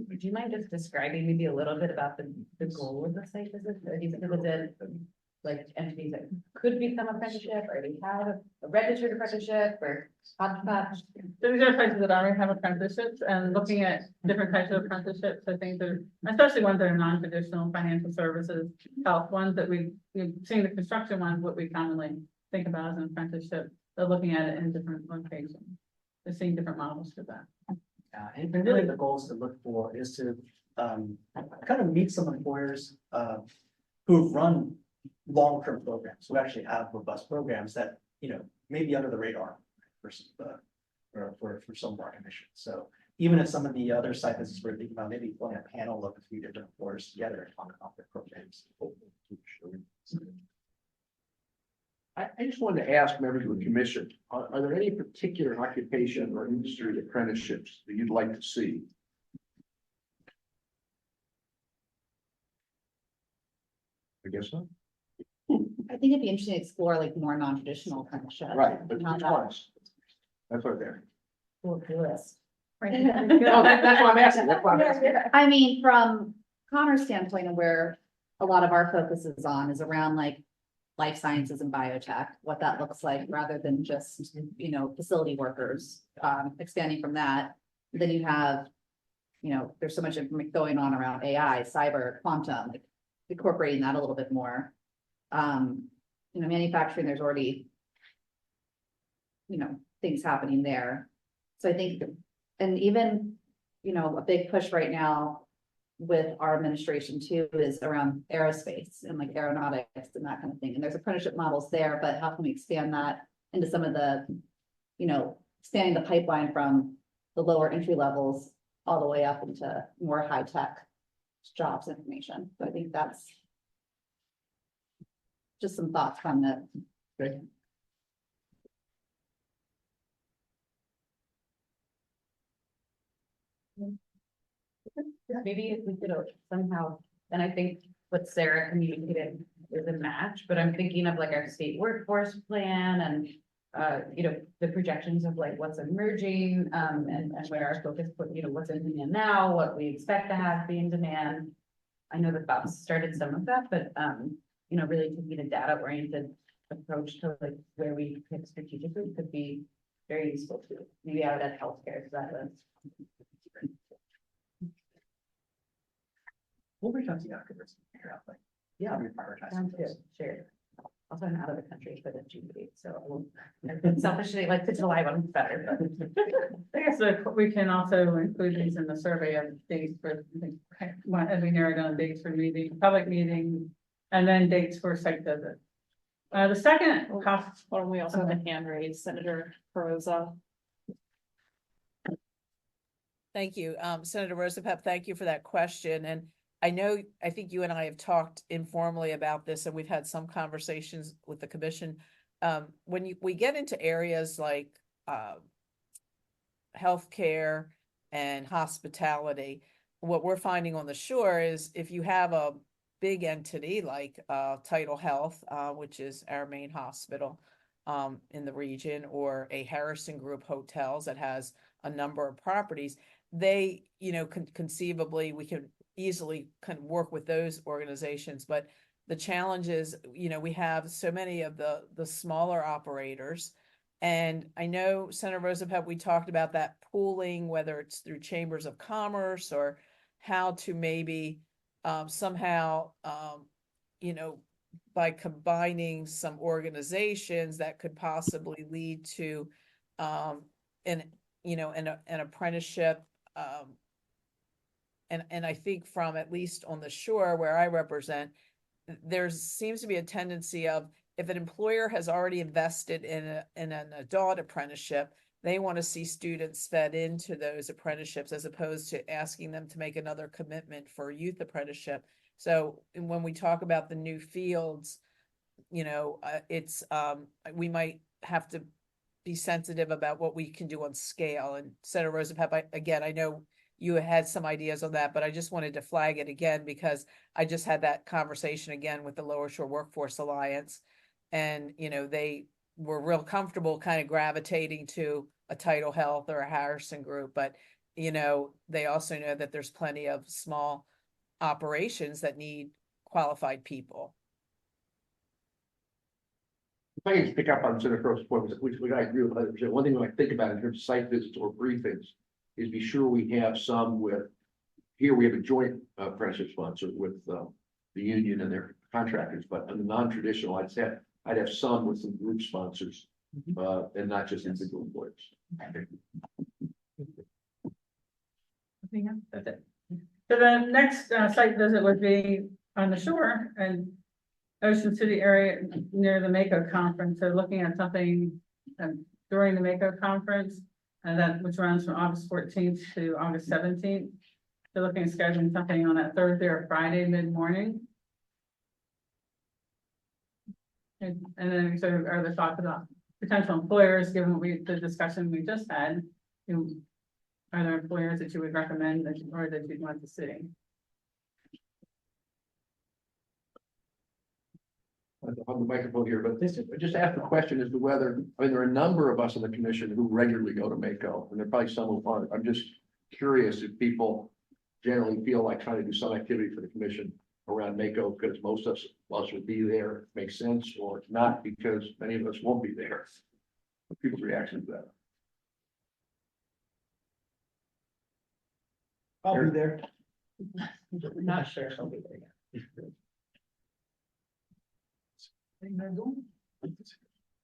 would you mind just describing maybe a little bit about the goal of the site visit? Are these visit like entities that could become apprenticeship, or they have a registered apprenticeship, or hodgepodge? So these are places that already have apprenticeships, and looking at different types of apprenticeships, I think they're, especially ones that are non-traditional, financial services, health, ones that we've seen, the construction ones, what we commonly think about as an apprenticeship. They're looking at it in different locations. They're seeing different models for that. And really the goal is to look for is to kind of meet some employers who've run long-term programs, who actually have robust programs that, you know, may be under the radar for some of our commissions. So even if some of the other site visits we're thinking about, maybe pulling a panel of a few different employers together and talk about their programs. I just wanted to ask members of the commission, are there any particular occupation or industry apprenticeships that you'd like to see? I guess so. I think it'd be interesting to explore like more non-traditional apprenticeship. Right, but Not which that- ones? That's right there. Cool list. No, that's what I'm asking. That's what I'm asking. I mean, from Connor's standpoint and where a lot of our focus is on is around like life sciences and biotech, what that looks like rather than just, you know, facility workers, expanding from that. Then you have, you know, there's so much going on around AI, cyber, quantum, like incorporating that a little bit more. You know, manufacturing, there's already, you know, things happening there. So I think, and even, you know, a big push right now with our administration too is around aerospace and like aeronautics and that kind of thing. And there's apprenticeship models there, but how can we expand that into some of the, you know, expanding the pipeline from the lower entry levels all the way up into more high tech jobs information. So I think that's just some thoughts from it. Okay. Maybe if we could somehow, and I think what Sarah communicated is a match, but I'm thinking of like our state workforce plan and you know, the projections of like what's emerging, and where our focus, you know, what's in demand now, what we expect to have be in demand. I know that Bob started some of that, but you know, really taking a data oriented approach to like where we pick strategically could be very useful too. Maybe out at healthcare, so that was. We'll reach out to you afterwards and figure out like, yeah, we prioritize. Sounds good, sure. Also, I'm out of the country for the June date, so I will selfishly like the July one better, but. I guess we can also include these in the survey of dates for, as we narrow down dates for meeting, public meeting, and then dates for site visit. The second cost. Or we also have a hand raised, Senator Perosa. Thank you. Senator Rosapep, thank you for that question. And I think you and I have talked informally about this, and we've had some conversations with the commission. When we get into areas like healthcare and hospitality, what we're finding on the shore is if you have a big entity like Tidal Health, which is our main hospital in the region, or a Harrison Group Hotels that has a number of properties, they, conceivably, we can easily kind of work with those organizations, but the challenge is, we have so many of the smaller operators. And I know Senator Roosevelt, we talked about that pooling, whether it's through chambers of commerce or how to maybe somehow, by combining some organizations that could possibly lead to an apprenticeship. And I think from at least on the shore where I represent, there seems to be a tendency of, if an employer has already invested in an adult apprenticeship, they want to see students fed into those apprenticeships as opposed to asking them to make another commitment for a youth apprenticeship. So when we talk about the new fields, it's we might have to be sensitive about what we can do on scale. And Senator Roosevelt, I know you had some ideas on that, but I just wanted to flag it again because I just had that conversation again with the Lower Shore Workforce Alliance. And, they were real comfortable kind of gravitating to a Tidal Health or a Harrison Group, but, they also know that there's plenty of small operations that need qualified people. If I can just pick up on Senator Crow's point, which I agree with 100%. One thing we might think about in terms of site visits or briefings is be sure we have some here we have a joint apprenticeship sponsor with the union and their contractors, but on the non-traditional, I'd have some with some group sponsors, and not just individual employers. That's it. So the next site visit would be on the shore and Ocean City area near the Mako conference. So looking at something during the Mako conference, and which runs from August 14th to August 17th. So looking at scheduling something on that Thursday or Friday mid-morning. And then so are the thoughts about potential employers, given the discussion we just had, are there employers that you would recommend or that you'd want to see? On the microphone here, but just ask the question as to whether, there are a number of us on the commission who regularly go to Mako, and there are probably some who aren't. I'm just curious if people generally feel like trying to do some activity for the commission around Mako, because most of us will be there, makes sense, or not, because many of us won't be there. What people's reaction to that? I'll be there. Not sure she'll be there yet.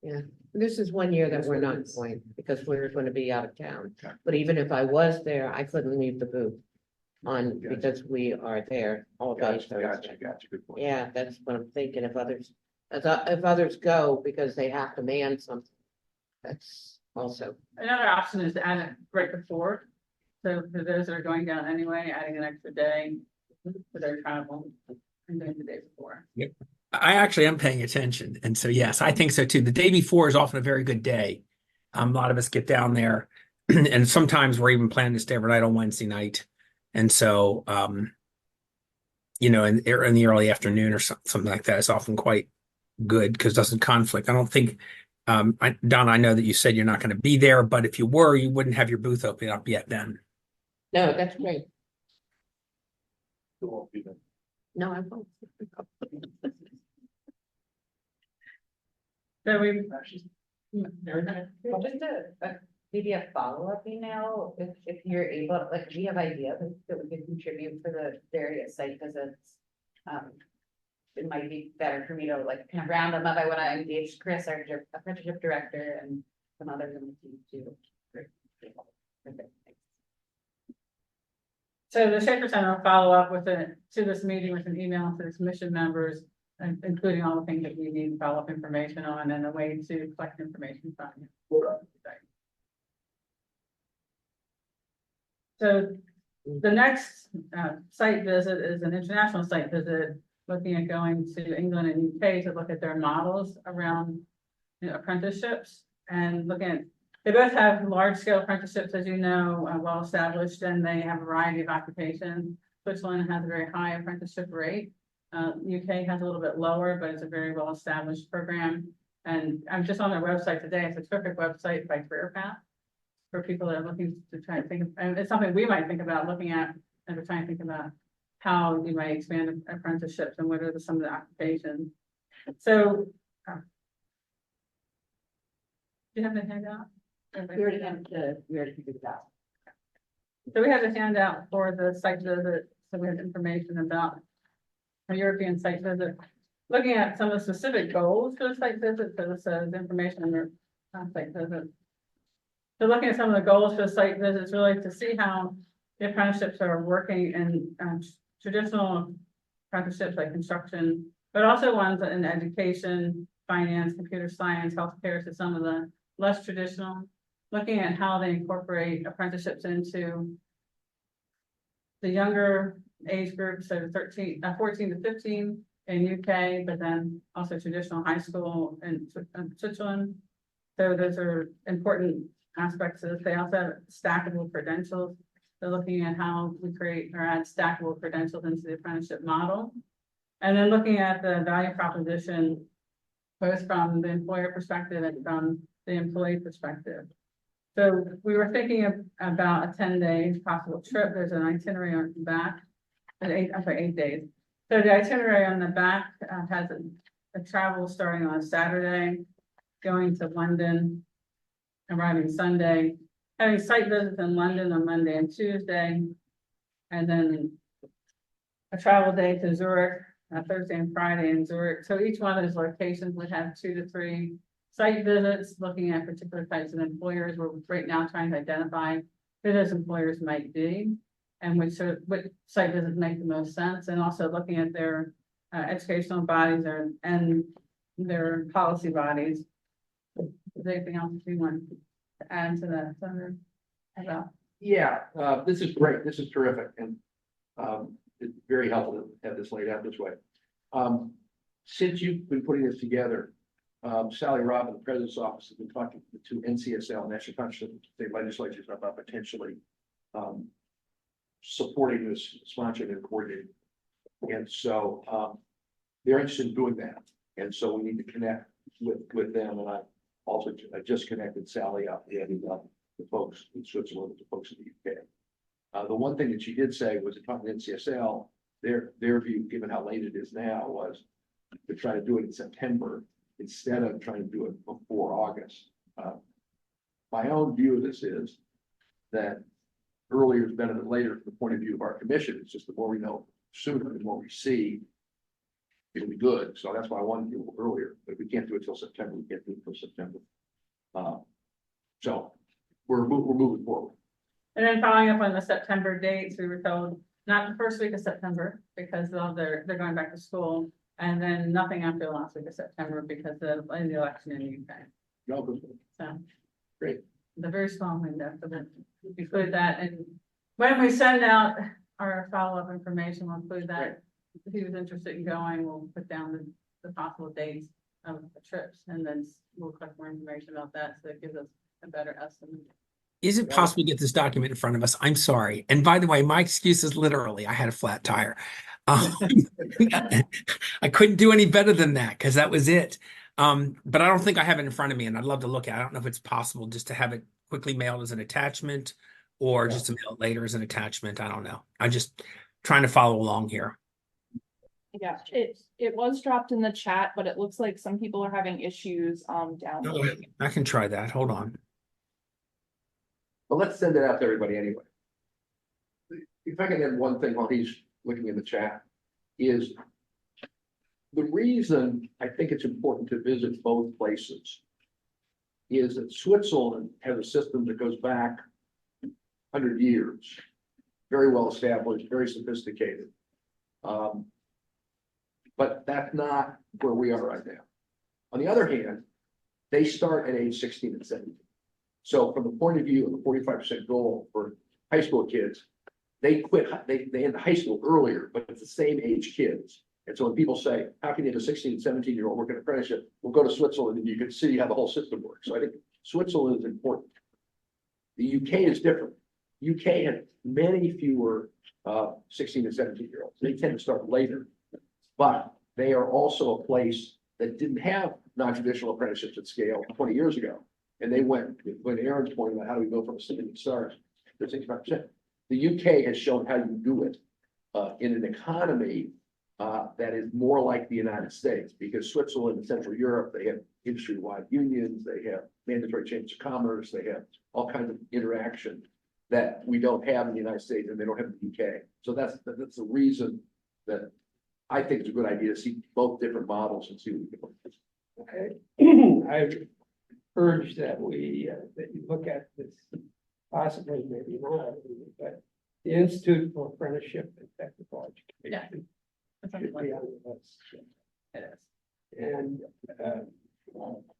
Yeah, this is one year that we're not going because we're going to be out of town. But even if I was there, I couldn't leave the booth because we are there all day. Gotcha. Good point. Yeah, that's what I'm thinking. If others go because they have to man something, that's also. Another option is to add it right before. So for those that are going down anyway, adding an extra day for their travel and doing the day before. Yep. I actually am paying attention. And so, yes, I think so too. The day before is often a very good day. A lot of us get down there and sometimes we're even planning to stay overnight on Wednesday night. And so, in the early afternoon or something like that is often quite good because it doesn't conflict. I don't think, Don, I know that you said you're not going to be there, but if you were, you wouldn't have your booth open up yet then. No, that's great. You won't be there. No, I won't. So we. Just maybe a follow-up email, if you're able, like, we have ideas that we could contribute for the various site visits. It might be better for me to kind of round them up. I want to engage Chris, our apprenticeship director, and some others on the team too. So the Shaker Center will follow up to this meeting with an email to the commission members, including all the things that we need follow-up information on and a way to collect information from you. So the next site visit is an international site visit, looking at going to England and UK to look at their models around apprenticeships and looking at. They both have large-scale apprenticeships, as you know, well-established, and they have a variety of occupations. Switzerland has a very high apprenticeship rate. UK has a little bit lower, but it's a very well-established program. And I'm just on their website today. It's a terrific website by Career Path. for people that are looking to try to think, and it's something we might think about looking at, and we're trying to think about how we might expand apprenticeships and what are some of the occupations. So. Do you have the handout? We already figured it out. So we have a handout for the site visit, so we have information about a European site visit. Looking at some of the specific goals for the site visit, so this is information on the site visit. So looking at some of the goals for the site visits, really to see how the apprenticeships are working in traditional apprenticeships like construction, but also ones in education, finance, computer science, healthcare, to some of the less traditional. Looking at how they incorporate apprenticeships into the younger age groups, so 14 to 15 in UK, but then also traditional high school in Switzerland. So those are important aspects of this. They also have stackable credentials. They're looking at how we create or add stackable credentials into the apprenticeship model. And then looking at the value proposition, both from the employer perspective and from the employee perspective. So we were thinking about a 10-day possible trip. There's an itinerary on the back, 8 days. So the itinerary on the back has a travel starting on a Saturday, going to London, arriving Sunday, having site visits in London on Monday and Tuesday, and then a travel day to Zurich, Thursday and Friday in Zurich. So each one of those locations would have 2 to 3 site visits, looking at particular types of employers. We're right now trying to identify who those employers might be and which site visits make the most sense, and also looking at their educational bodies and their policy bodies. Is there anything else you want to add to that, Senator? Yeah, this is great. This is terrific. And it's very helpful to have this laid out this way. Since you've been putting this together, Sally Robb in the President's Office has been talking to NCSL, National Conference of State Legislatures, about potentially supporting this, sponsoring and coordinating. And so they're interested in doing that. And so we need to connect with them. And I just connected Sally up and the folks in Switzerland with the folks in the UK. The one thing that she did say was, talking to NCSL, their view, given how late it is now, was to try to do it in September instead of trying to do it before August. My own view of this is that earlier is better than later from the point of view of our commission. It's just the more we know sooner, the more we see, it'll be good. So that's why I wanted to do it earlier. But if we can't do it till September, we can't do it till September. So we're moving forward. And then following up on the September dates, we were told not the first week of September because they're going back to school, and then nothing after the last week of September because of the election in the UK. So Great. The very small window, so that include that, and when we send out our follow-up information, we'll include that. If he was interested in going, we'll put down the possible dates of the trips, and then we'll collect more information about that, so it gives us a better estimate. Is it possible to get this document in front of us? I'm sorry. And by the way, my excuse is literally, I had a flat tire. I couldn't do any better than that because that was it. But I don't think I have it in front of me, and I'd love to look at it. I don't know if it's possible just to have it quickly mailed as an attachment or just to mail it later as an attachment. I don't know. I'm just trying to follow along here. Yeah, it was dropped in the chat, but it looks like some people are having issues downloading. I can try that. Hold on. Well, let's send it out to everybody anyway. If I can add one thing while he's looking in the chat, is the reason I think it's important to visit both places is that Switzerland has a system that goes back 100 years, very well established, very sophisticated. But that's not where we are right now. On the other hand, they start at age 16 and 17. So from the point of view of the 45% goal for high school kids, they end high school earlier, but it's the same age kids. And so when people say, how can you have a 16 and 17-year-old work in apprenticeship? We'll go to Switzerland and you can see how the whole system works. So I think Switzerland is important. The UK is different. UK had many fewer 16 and 17-year-olds. They tend to start later, but they are also a place that didn't have non-traditional apprenticeships at scale 20 years ago. And they went, when Aaron's pointing out, how do we go from a standing start to 65%? The UK has shown how you do it in an economy that is more like the United States, because Switzerland and Central Europe, they have industry-wide unions, they have mandatory chambers of commerce, they have all kinds of interaction that we don't have in the United States and they don't have in the UK. So that's the reason that I think it's a good idea to see both different models and see what we can. I urge that that you look at this, possibly, maybe not, but the Institute for Apprenticeship and Technical Education should be on the list. It is. And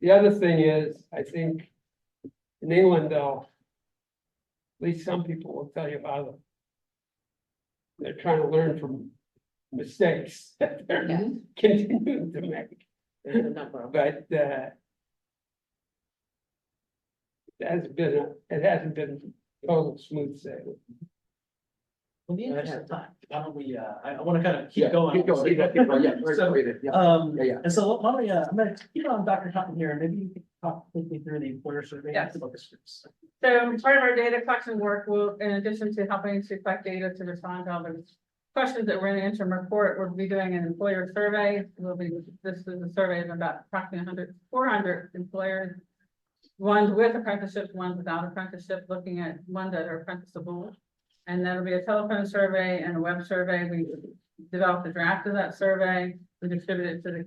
the other thing is, I think in England, though, at least some people will tell you how they're trying to learn from mistakes that they're continuing to make. But it hasn't been total smooth sailing. In the interest of time, why don't we, I want to kind of Yeah, keep going. keep going, keep going, yeah, So, yeah. And so why don't we, I'm gonna keep on Dr. Cotton here, and maybe you can talk quickly through the employer survey. Yes. Focus groups. So part of our data collection work will, in addition to helping to collect data to respond to all the questions that were in the interim report, we'll be doing an employer survey. This is a survey of about approximately 400 employers. Ones with apprenticeships, ones without apprenticeship, looking at ones that are apprenticeable. And that'll be a telephone survey and a web survey. We developed a draft of that survey. We distributed it to the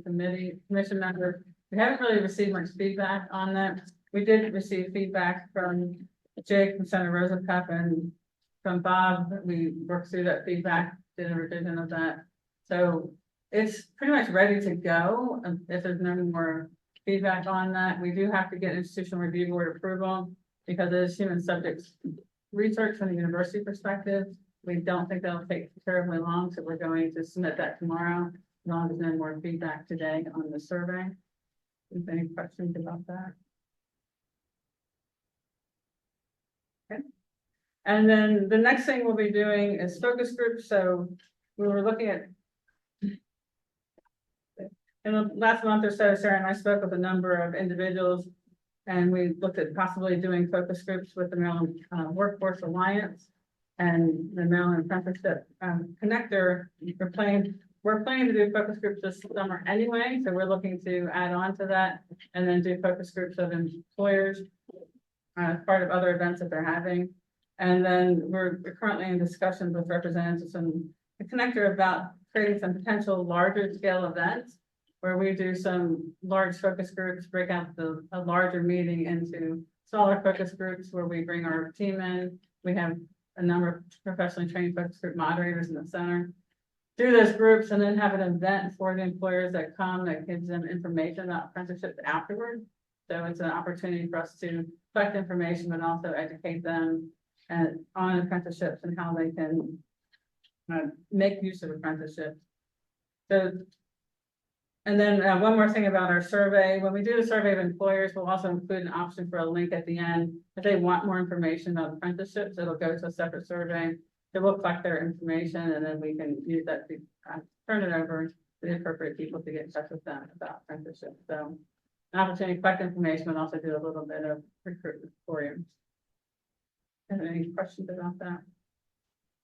commission members. We haven't really received much feedback on that. We did receive feedback from Jake, from Senator Rosapep, and from Bob. We worked through that feedback, did a revision of that. So it's pretty much ready to go. If there's no more feedback on that, we do have to get institutional review board approval because it is human subjects research from the university perspective. We don't think that'll take terribly long, so we're going to submit that tomorrow, as long as there's no more feedback today on the survey. If any questions about that? Okay. And then the next thing we'll be doing is focus groups. So we were looking at in the last month or so, Sarah and I spoke with a number of individuals, and we looked at possibly doing focus groups with the Maryland Workforce Alliance and the Maryland Apprenticeship Connector. We're planning to do focus groups this summer anyway, so we're looking to add on to that and then do focus groups of employers as part of other events that they're having. And then we're currently in discussions with representatives from the Connector about creating some potential larger scale events where we do some large focus groups, break out a larger meeting into smaller focus groups where we bring our team in. We have a number of professionally trained focus group moderators in the center. Do those groups and then have an event for the employers that come that gives them information about apprenticeships afterward. So it's an opportunity for us to collect information, but also educate them on apprenticeships and how they can make use of apprenticeships. So, and then one more thing about our survey. When we do the survey of employers, we'll also include an option for a link at the end. If they want more information about apprenticeships, it'll go to a separate survey. So we'll collect their information and then we can use that to turn it over to the appropriate people to get in touch with them about apprenticeship. So an opportunity to collect information and also do a little bit of recruitment for you. Have any questions about that?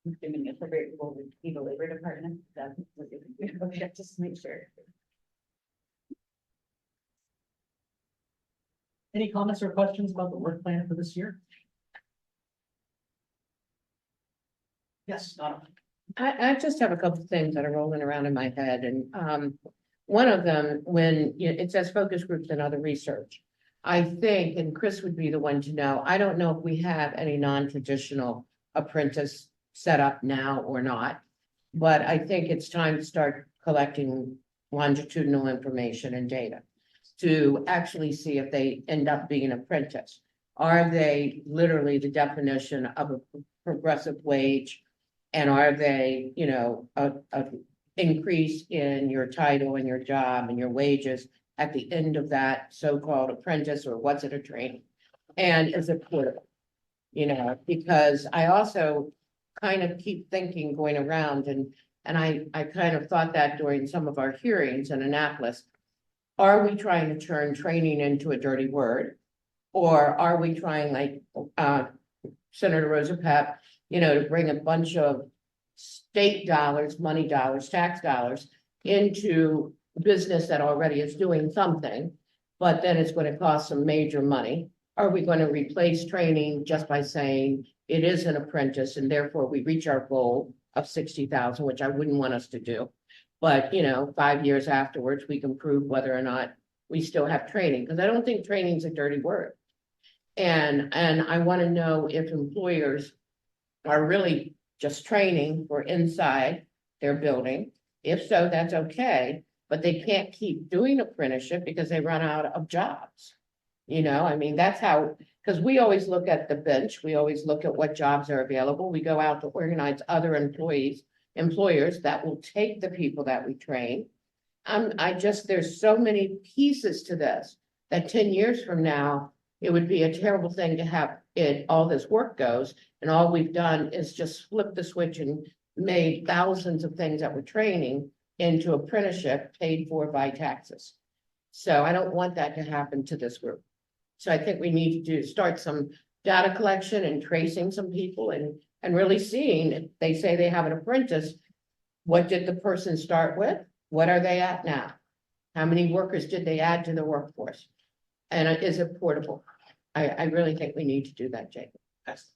I'm assuming it's a very well with the labor department. That's what you can do. Okay, just to make sure. Any comments or questions about the work plan for this year? Yes, Donna. I just have a couple of things that are rolling around in my head, and one of them, when it says focus groups and other research, I think, and Chris would be the one to know, I don't know if we have any non-traditional apprentice set up now or not, but I think it's time to start collecting longitudinal information and data to actually see if they end up being an apprentice. Are they literally the definition of a progressive wage? And are they, a increase in your title and your job and your wages at the end of that so-called apprentice, or what's it a training? And is it portable? Because I also kind of keep thinking going around, and I kind of thought that during some of our hearings in Annapolis. Are we trying to turn training into a dirty word? Or are we trying like, Senator Rosa Pep, to bring a bunch of state dollars, money dollars, tax dollars into business that already is doing something, but then it's going to cost some major money? Are we going to replace training just by saying it is an apprentice and therefore we reach our goal of 60,000, which I wouldn't want us to do. But, 5 years afterwards, we can prove whether or not we still have training, because I don't think training is a dirty word. And I want to know if employers are really just training for inside their building. If so, that's okay, but they can't keep doing apprenticeship because they run out of jobs. That's how, because we always look at the bench, we always look at what jobs are available. We go out to organize other employers that will take the people that we train. There's so many pieces to this that 10 years from now, it would be a terrible thing to have all this work goes, and all we've done is just flip the switch and made thousands of things that we're training into apprenticeship paid for by taxes. So I don't want that to happen to this group. So I think we need to start some data collection and tracing some people and really seeing, if they say they have an apprentice, what did the person start with? What are they at now? How many workers did they add to the workforce? And is it portable? I really think we need to do that, Jacob. Excellent.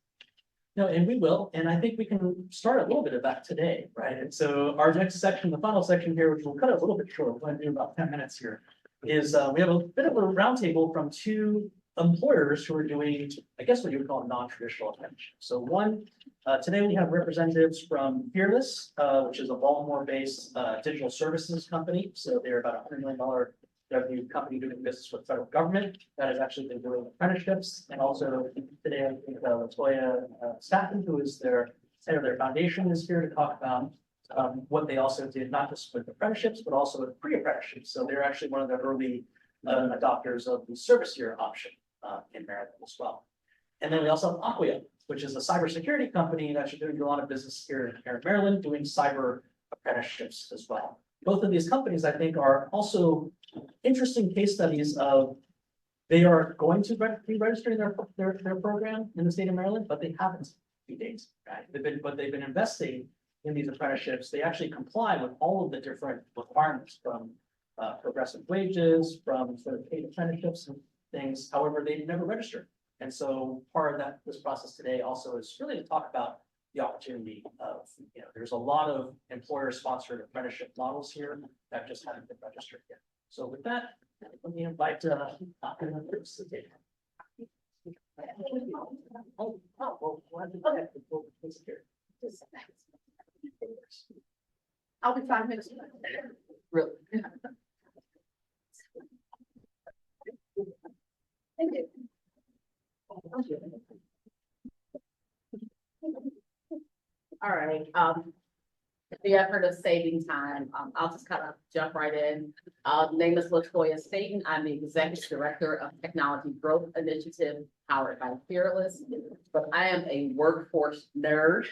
No, and we will, and I think we can start a little bit of that today, right? And so our next section, the final section here, which we'll cut it a little bit short, we're going to do about 10 minutes here, is we have a bit of a roundtable from two employers who are doing, I guess what you would call non-traditional apprenticeship. So one, today we have representatives from Fearless, which is a Baltimore-based digital services company. So they're about $100 million revenue company doing business with the federal government that has actually been doing apprenticeships. And also today, I think Latoya Staffen, who is their head of their foundation, is here to talk about what they also did, not just with apprenticeships, but also with pre-apprenticeships. So they're actually one of the early adopters of the service year option in Maryland as well. And then we also have Acquia, which is a cybersecurity company that should do a lot of business here in Maryland, doing cyber apprenticeships as well. Both of these companies, I think, are also interesting case studies of they are going to be registering their program in the state of Maryland, but they haven't to date, right? They've been investing in these apprenticeships. They actually comply with all of the different requirements from progressive wages, from sort of paid apprenticeships and things. However, they've never registered. And so part of this process today also is really to talk about the opportunity of, there's a lot of employer-sponsored apprenticeship models here that just haven't been registered yet. So with that, let me invite Dr. Bruce to take it. I'll be 5 minutes. Really? Thank you. All right, the effort of saving time, I'll just kind of jump right in. Name is Latoya Staten. I'm the Executive Director of Technology Growth Initiative powered by Fearless, but I am a workforce nerd.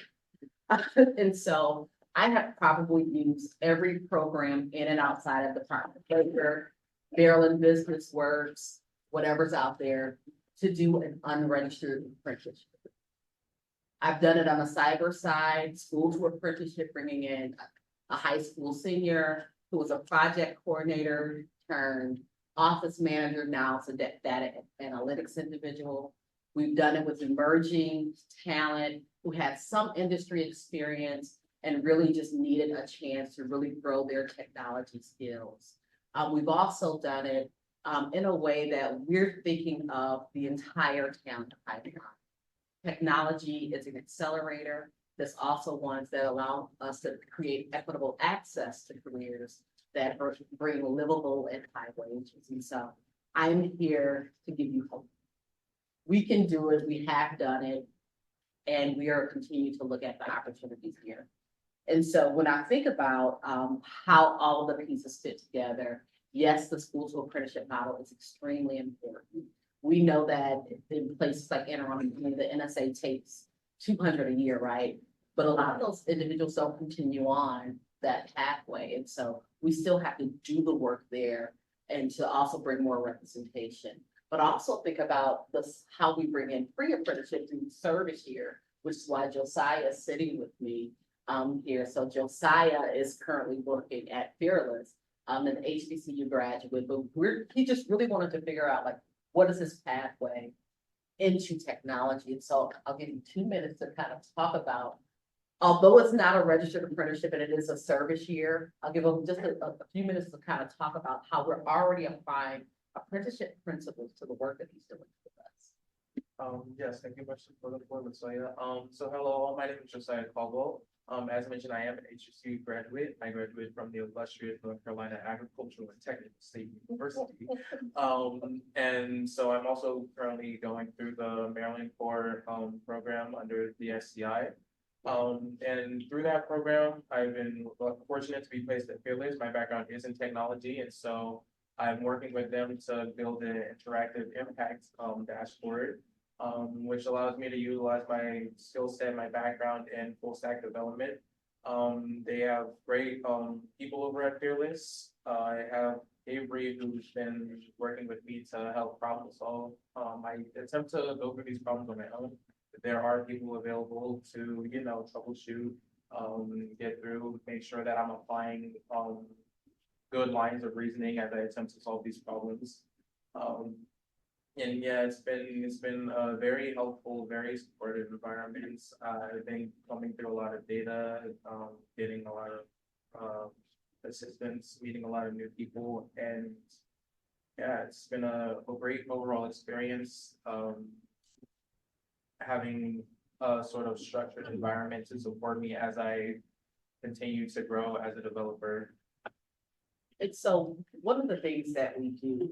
And so I have probably used every program in and outside of the Department of Labor, Maryland Business Works, whatever's out there to do an unregistered apprenticeship. I've done it on the cyber side, school to apprenticeship, bringing in a high school senior who was a project coordinator turned office manager, now it's a data analytics individual. We've done it with emerging talent who had some industry experience and really just needed a chance to really grow their technology skills. We've also done it in a way that we're thinking of the entire talent pipeline. Technology is an accelerator. There's also ones that allow us to create equitable access to careers that bring livable and high wages. And so I'm here to give you hope. We can do it, we have done it, and we are continuing to look at the opportunities here. And so when I think about how all of the pieces fit together, yes, the school to apprenticeship model is extremely important. We know that in places like Anne Arundel, the NSA takes 200 a year, right? But a lot of those individuals don't continue on that pathway. And so we still have to do the work there and to also bring more representation. but also think about this, how we bring in pre-apprenticeship through service year, which is why Josiah is sitting with me here. So Josiah is currently working at Fearless, an HBCU graduate, but he just really wanted to figure out like, what is his pathway into technology? And so I'll give you 2 minutes to kind of talk about, although it's not a registered apprenticeship and it is a service year, I'll give him just a few minutes to kind of talk about how we're already applying apprenticeship principles to the work that he's doing with us. Yes, thank you much for the floor, Latoya. So hello, my name is Josiah Caldwell. As mentioned, I am an HBCU graduate. I graduated from the illustrious North Carolina Agricultural and Technical State University. And so I'm also currently going through the Maryland Core program under the SCI. And through that program, I've been fortunate to be placed at Fearless. My background is in technology, and so I'm working with them to build an interactive impact dashboard, which allows me to utilize my skill set, my background in full stack development. They have great people over at Fearless. I have Avery, who's been working with me to help problem solve. I attempt to go through these problems on my own. There are people available to, you know, troubleshoot, get through, make sure that I'm applying good lines of reasoning as I attempt to solve these problems. And yeah, it's been a very helpful, very supportive environment. I've been coming through a lot of data, getting a lot of assistance, meeting a lot of new people, and yeah, it's been a great overall experience. Having a sort of structured environment to support me as I continue to grow as a developer. And so one of the things that we do,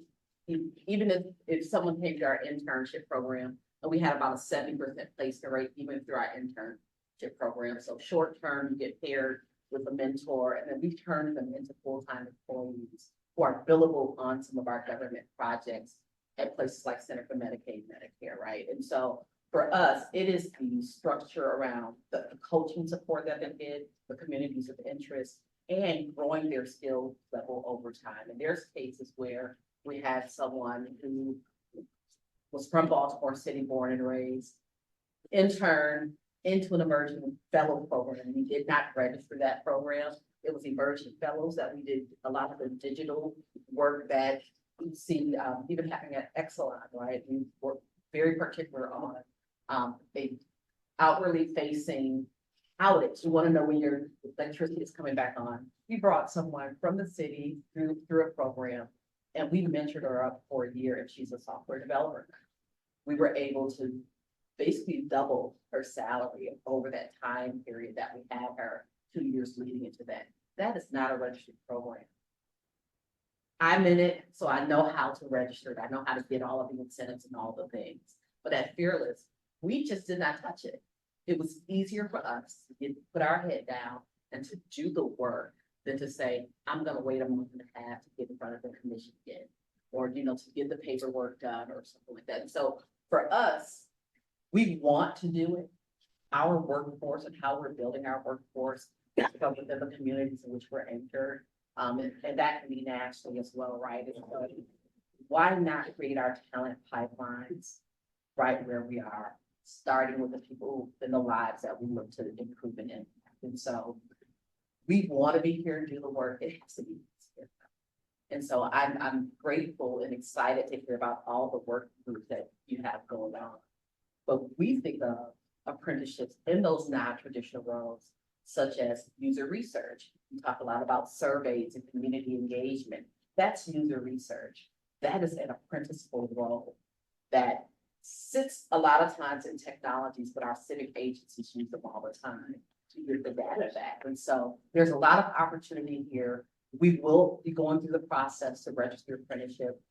even if someone came to our internship program, and we had about a 70% placement rate even through our internship program. So short term, you get paired with a mentor, and then we turn them into full-time employees who are billable on some of our government projects at places like Center for Medicaid, Medicare, right? And so for us, it is the structure around the coaching support that they get, the communities of interest, and growing their skill level over time. And there's cases where we had someone who was from Baltimore City, born and raised, intern into an emerging fellow program. We did not register that program. It was emerging fellows that we did a lot of the digital work that you see even happening at Exelon, right? We were very particular on a outwardly facing outage. You want to know when your electricity is coming back on. We brought someone from the city through a program, and we mentored her up for a year, and she's a software developer. We were able to basically double her salary over that time period that we had her 2 years leading into that. That is not a registered program. I'm in it, so I know how to register it. I know how to get all of the incentives and all the things. But at Fearless, we just did not touch it. It was easier for us to put our head down and to do the work than to say, I'm gonna wait a month and a half to get in front of the commission again, or, you know, to get the paperwork done or something like that. And so for us, we want to do it. Our workforce and how we're building our workforce is from within the communities in which we're anchored. And that can be nationally as well, right? And so why not create our talent pipelines right where we are, starting with the people in the lives that we look to improve and impact. And so we want to be here and do the work. It has to be here. And so I'm grateful and excited to hear about all the work groups that you have going on. But we think of apprenticeships in those non-traditional roles, such as user research. We talk a lot about surveys and community engagement. That's user research. That is an apprenticeable role that sits a lot of times in technologies, but our civic agencies use them all the time to get the data back. And so there's a lot of opportunity here. We will be going through the process to register apprenticeship.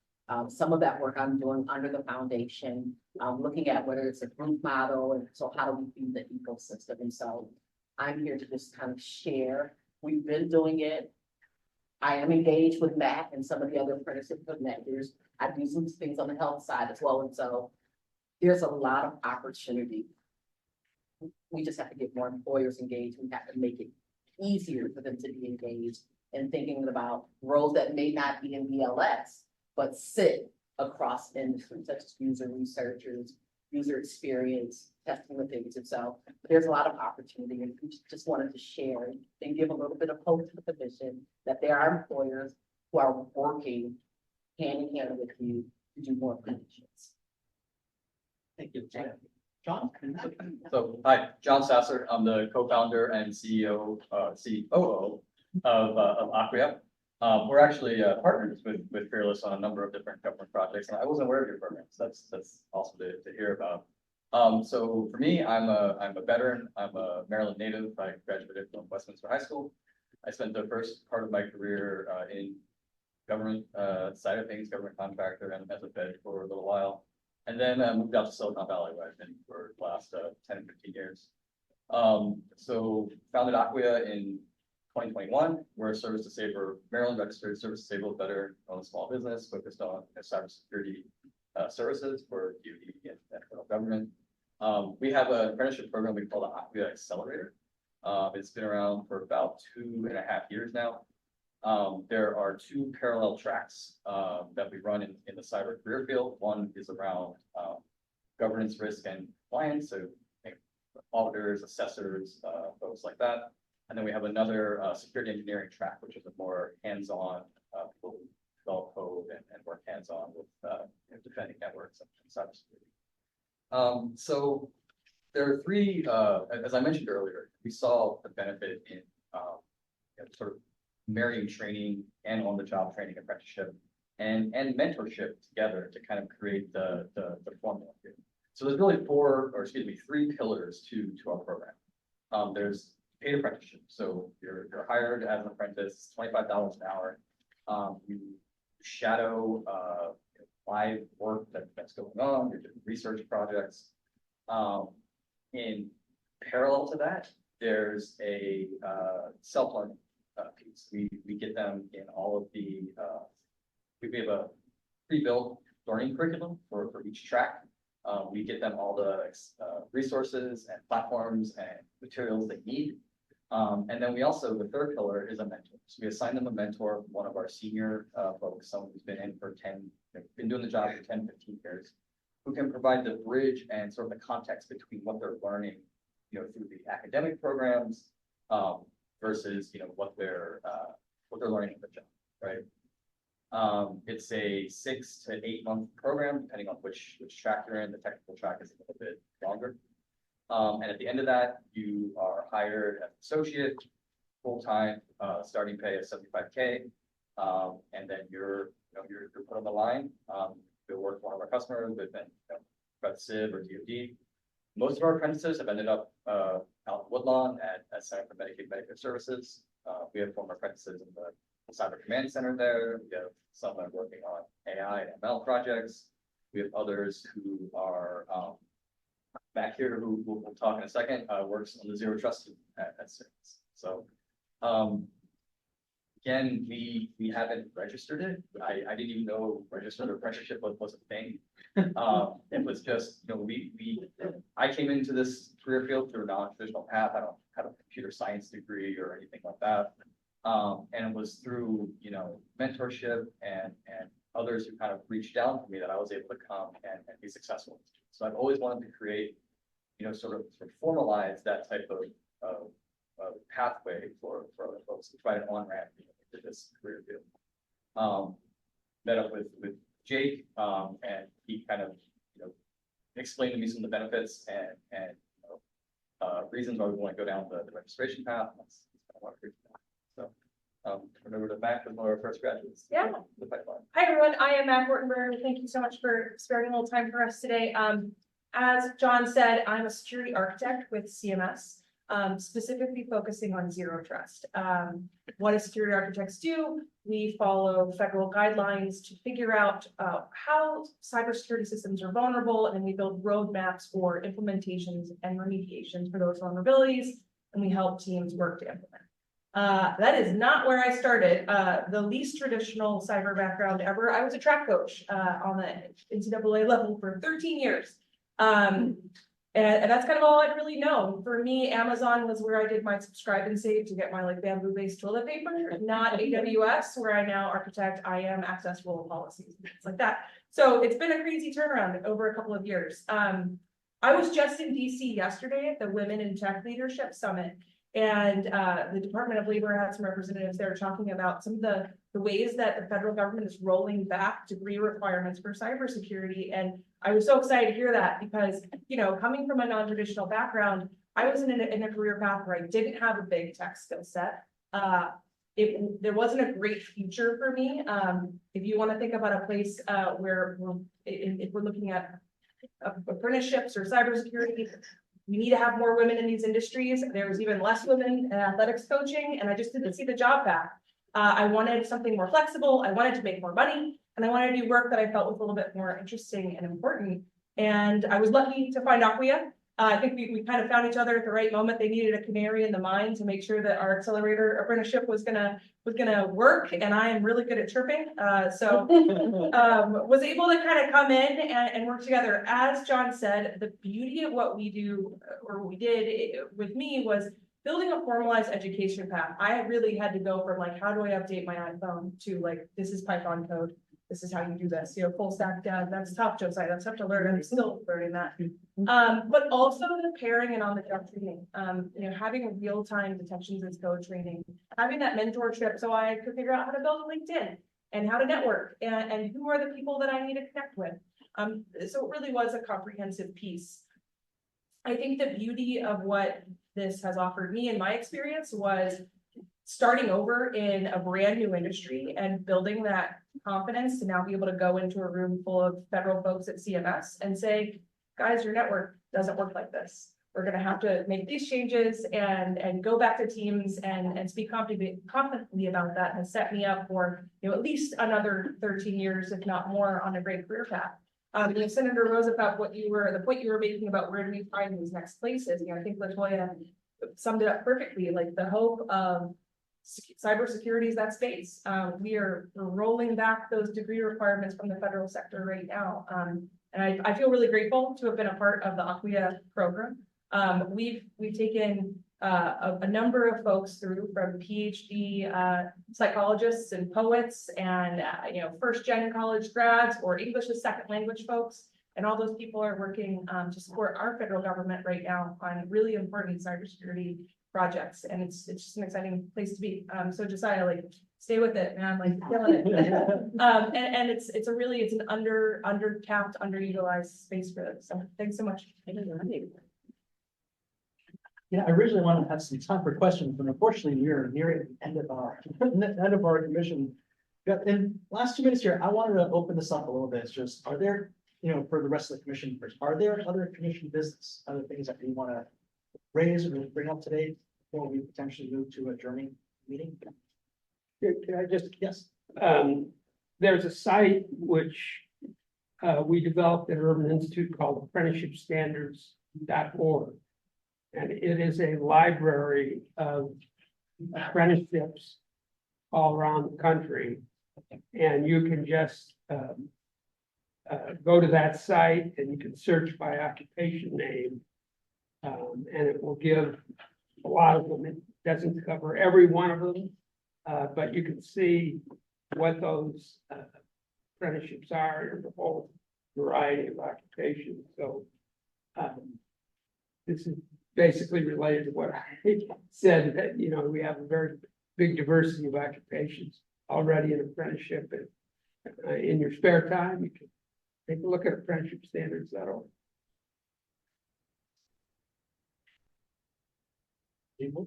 Some of that work I'm doing under the foundation, looking at whether it's a group model, and so how do we feed the ecosystem. And so I'm here to just kind of share. We've been doing it. I am engaged with Matt and some of the other apprenticeship connectors. I do some things on the health side as well. And so there's a lot of opportunity. We just have to get more employers engaged. We have to make it easier for them to be engaged and thinking about roles that may not be in BLS, but sit across industries such as user researchers, user experience, testing with things. And so there's a lot of opportunity, and we just wanted to share and give a little bit of hope to the commission that there are employers who are working hand in hand with you to do more apprenticeships. Thank you. John? So, hi, John Sasser. I'm the co-founder and CEO, COO of Acquia. We're actually partners with Fearless on a number of different government projects, and I wasn't aware of your programs. That's awesome to hear about. So for me, I'm a veteran. I'm a Maryland native. I graduated from Westminster High School. I spent the first part of my career in government side of things, government contractor, and as a Fed for a little while. And then moved out to Silicon Valley, where I've been for the last 10, 15 years. So founded Acquia in 2021. We're a service disabled, Maryland registered service disabled veteran owned small business focused on cybersecurity services for DoD and federal government. We have an apprenticeship program we call the Acquia Accelerator. It's been around for about 2.5 years now. There are 2 parallel tracks that we run in the cyber career field. One is around governance, risk, and compliance, so auditors, assessors, folks like that. And then we have another security engineering track, which is a more hands-on, people who develop code and work hands-on with defending networks and cybersecurity. So there are 3, as I mentioned earlier, we saw the benefit in sort of marrying training and on-the-job training apprenticeship and mentorship together to kind of create the formula here. So there's really 3 pillars to our program. There's paid apprenticeship. So you're hired as an apprentice, $25 an hour. You shadow live work that's going on, you're doing research projects. In parallel to that, there's a self-learning piece. We get them in all of the, we have a pre-built learning curriculum for each track. We get them all the resources and platforms and materials they need. And then we also, the 3rd pillar is a mentor. So we assign them a mentor, one of our senior folks, someone who's been in for been doing the job for 10, 15 years, who can provide the bridge and sort of the context between what they're learning, through the academic programs, versus, what they're learning in the job, right? It's a 6 to 8 month program, depending on which track you're in. The technical track is a little bit longer. And at the end of that, you are hired as an associate, full-time, starting pay of $75K. And then you're put on the line. You'll work for one of our customers with Civ or DoD. Most of our apprentices have ended up out in Woodlawn at Center for Medicaid Medicare Services. We have former apprentices in the Cyber Command Center there. We have some that are working on AI and ML projects. We have others who are back here who we'll talk in a second, works on the Zero Trust team at Service. So again, we haven't registered it. I didn't even know registered apprenticeship was a thing. It was just, I came into this career field through a non-traditional path. I don't have a computer science degree or anything like that. And it was through, mentorship and others who kind of reached down to me that I was able to come and be successful. So I've always wanted to create, sort of formalize that type of pathway for other folks to try to on-ramp into this career field. Met up with Jake, and he kind of, explained to me some of the benefits and reasons why we want to go down the registration path. That's kind of what we're doing. So turn over to Mac with one of our first graduates. Yeah. The pipeline. Hi, everyone. I am Mac Wartenberg. Thank you so much for sparing a little time for us today. As John said, I'm a security architect with CMS, specifically focusing on Zero Trust. What do security architects do? We follow federal guidelines to figure out how cybersecurity systems are vulnerable, and we build roadmaps for implementations and remediations for those vulnerabilities, and we help teams work to implement. That is not where I started. The least traditional cyber background ever. I was a track coach on the NCAA level for 13 years. And that's kind of all I'd really known. For me, Amazon was where I did my subscribe and save to get my like bamboo-based toilet paper, not AWS, where I now architect IAM access role policies, things like that. So it's been a crazy turnaround over a couple of years. I was just in DC yesterday at the Women in Tech Leadership Summit. And the Department of Labor had some representatives there talking about some of the ways that the federal government is rolling back degree requirements for cybersecurity. And I was so excited to hear that because, you know, coming from a non-traditional background, I was in a career path where I didn't have a big tech skill set. There wasn't a great future for me. If you want to think about a place where if we're looking at apprenticeships or cybersecurity, we need to have more women in these industries. There's even less women in athletics coaching, and I just didn't see the job path. I wanted something more flexible. I wanted to make more money, and I wanted to do work that I felt was a little bit more interesting and important. And I was lucky to find Acquia. I think we kind of found each other at the right moment. They needed a canary in the mine to make sure that our accelerator apprenticeship was gonna work, and I am really good at chirping. So was able to kind of come in and work together. As John said, the beauty of what we do, or what we did with me, was building a formalized education path. I really had to go from like, how do I update my iPhone, to like, this is Python code. This is how you do this, you know, full stack dev. That's tough, Josiah. That's tough to learn. I'm still learning that. But also the pairing and on the job training, you know, having real-time detections as code training, having that mentorship so I could figure out how to build a LinkedIn and how to network and who are the people that I need to connect with. So it really was a comprehensive piece. I think the beauty of what this has offered me in my experience was starting over in a brand new industry and building that confidence to now be able to go into a room full of federal folks at CMS and say, guys, your network doesn't work like this. We're going to have to make these changes and go back to teams and speak confidently about that, has set me up for, you know, at least another 13 years, if not more, on a great career path. You know, Senator Roosevelt, the point you were making about where do we find these next places, you know, I think LaToya summed it up perfectly. Like the hope of cybersecurity is that space. We're rolling back those degree requirements from the federal sector right now. And I feel really grateful to have been a part of the Acquia program. We've taken a number of folks through, from PhD psychologists and poets and you know, first-gen college grads or English as second language folks. And all those people are working to support our federal government right now on really important cybersecurity projects, and it's just an exciting place to be. So Josiah, like, stay with it, man, like killing it. And it's an undertapped, underutilized space for this. So thanks so much. Yeah, I originally wanted to have some time for questions, but unfortunately we are near the end of our commission. In last 2 minutes here, I wanted to open this up a little bit. It's just, are there, you know, for the rest of the commission, are there other commission business, other things that you want to raise or bring up today before we potentially move to adjourning meeting? Can I just, yes. There's a site which we developed at Urban Institute called apprenticeshipstandards.org. And it is a library of apprenticeships all around the country. And you can just go to that site and you can search by occupation name. And it will give a lot of them. It doesn't cover every one of them, but you can see what those apprenticeships are in the whole variety of occupations. So this is basically related to what I said, that, you know, we have a very big diversity of occupations already in apprenticeship. And in your spare time, you can take a look at apprenticeshipstandards.org.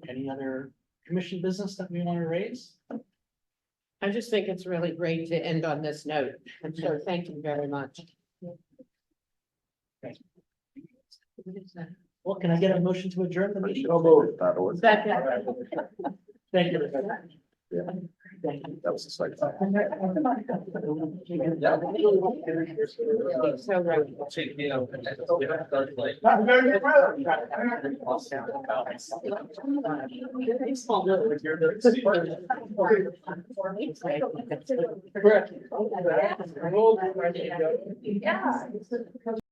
Any other commission business that we want to raise? I just think it's really great to end on this note. And so thank you very much. Well, can I get a motion to adjourn the meeting? Second. Thank you. Yeah. Thank you. That was a slight. Yeah.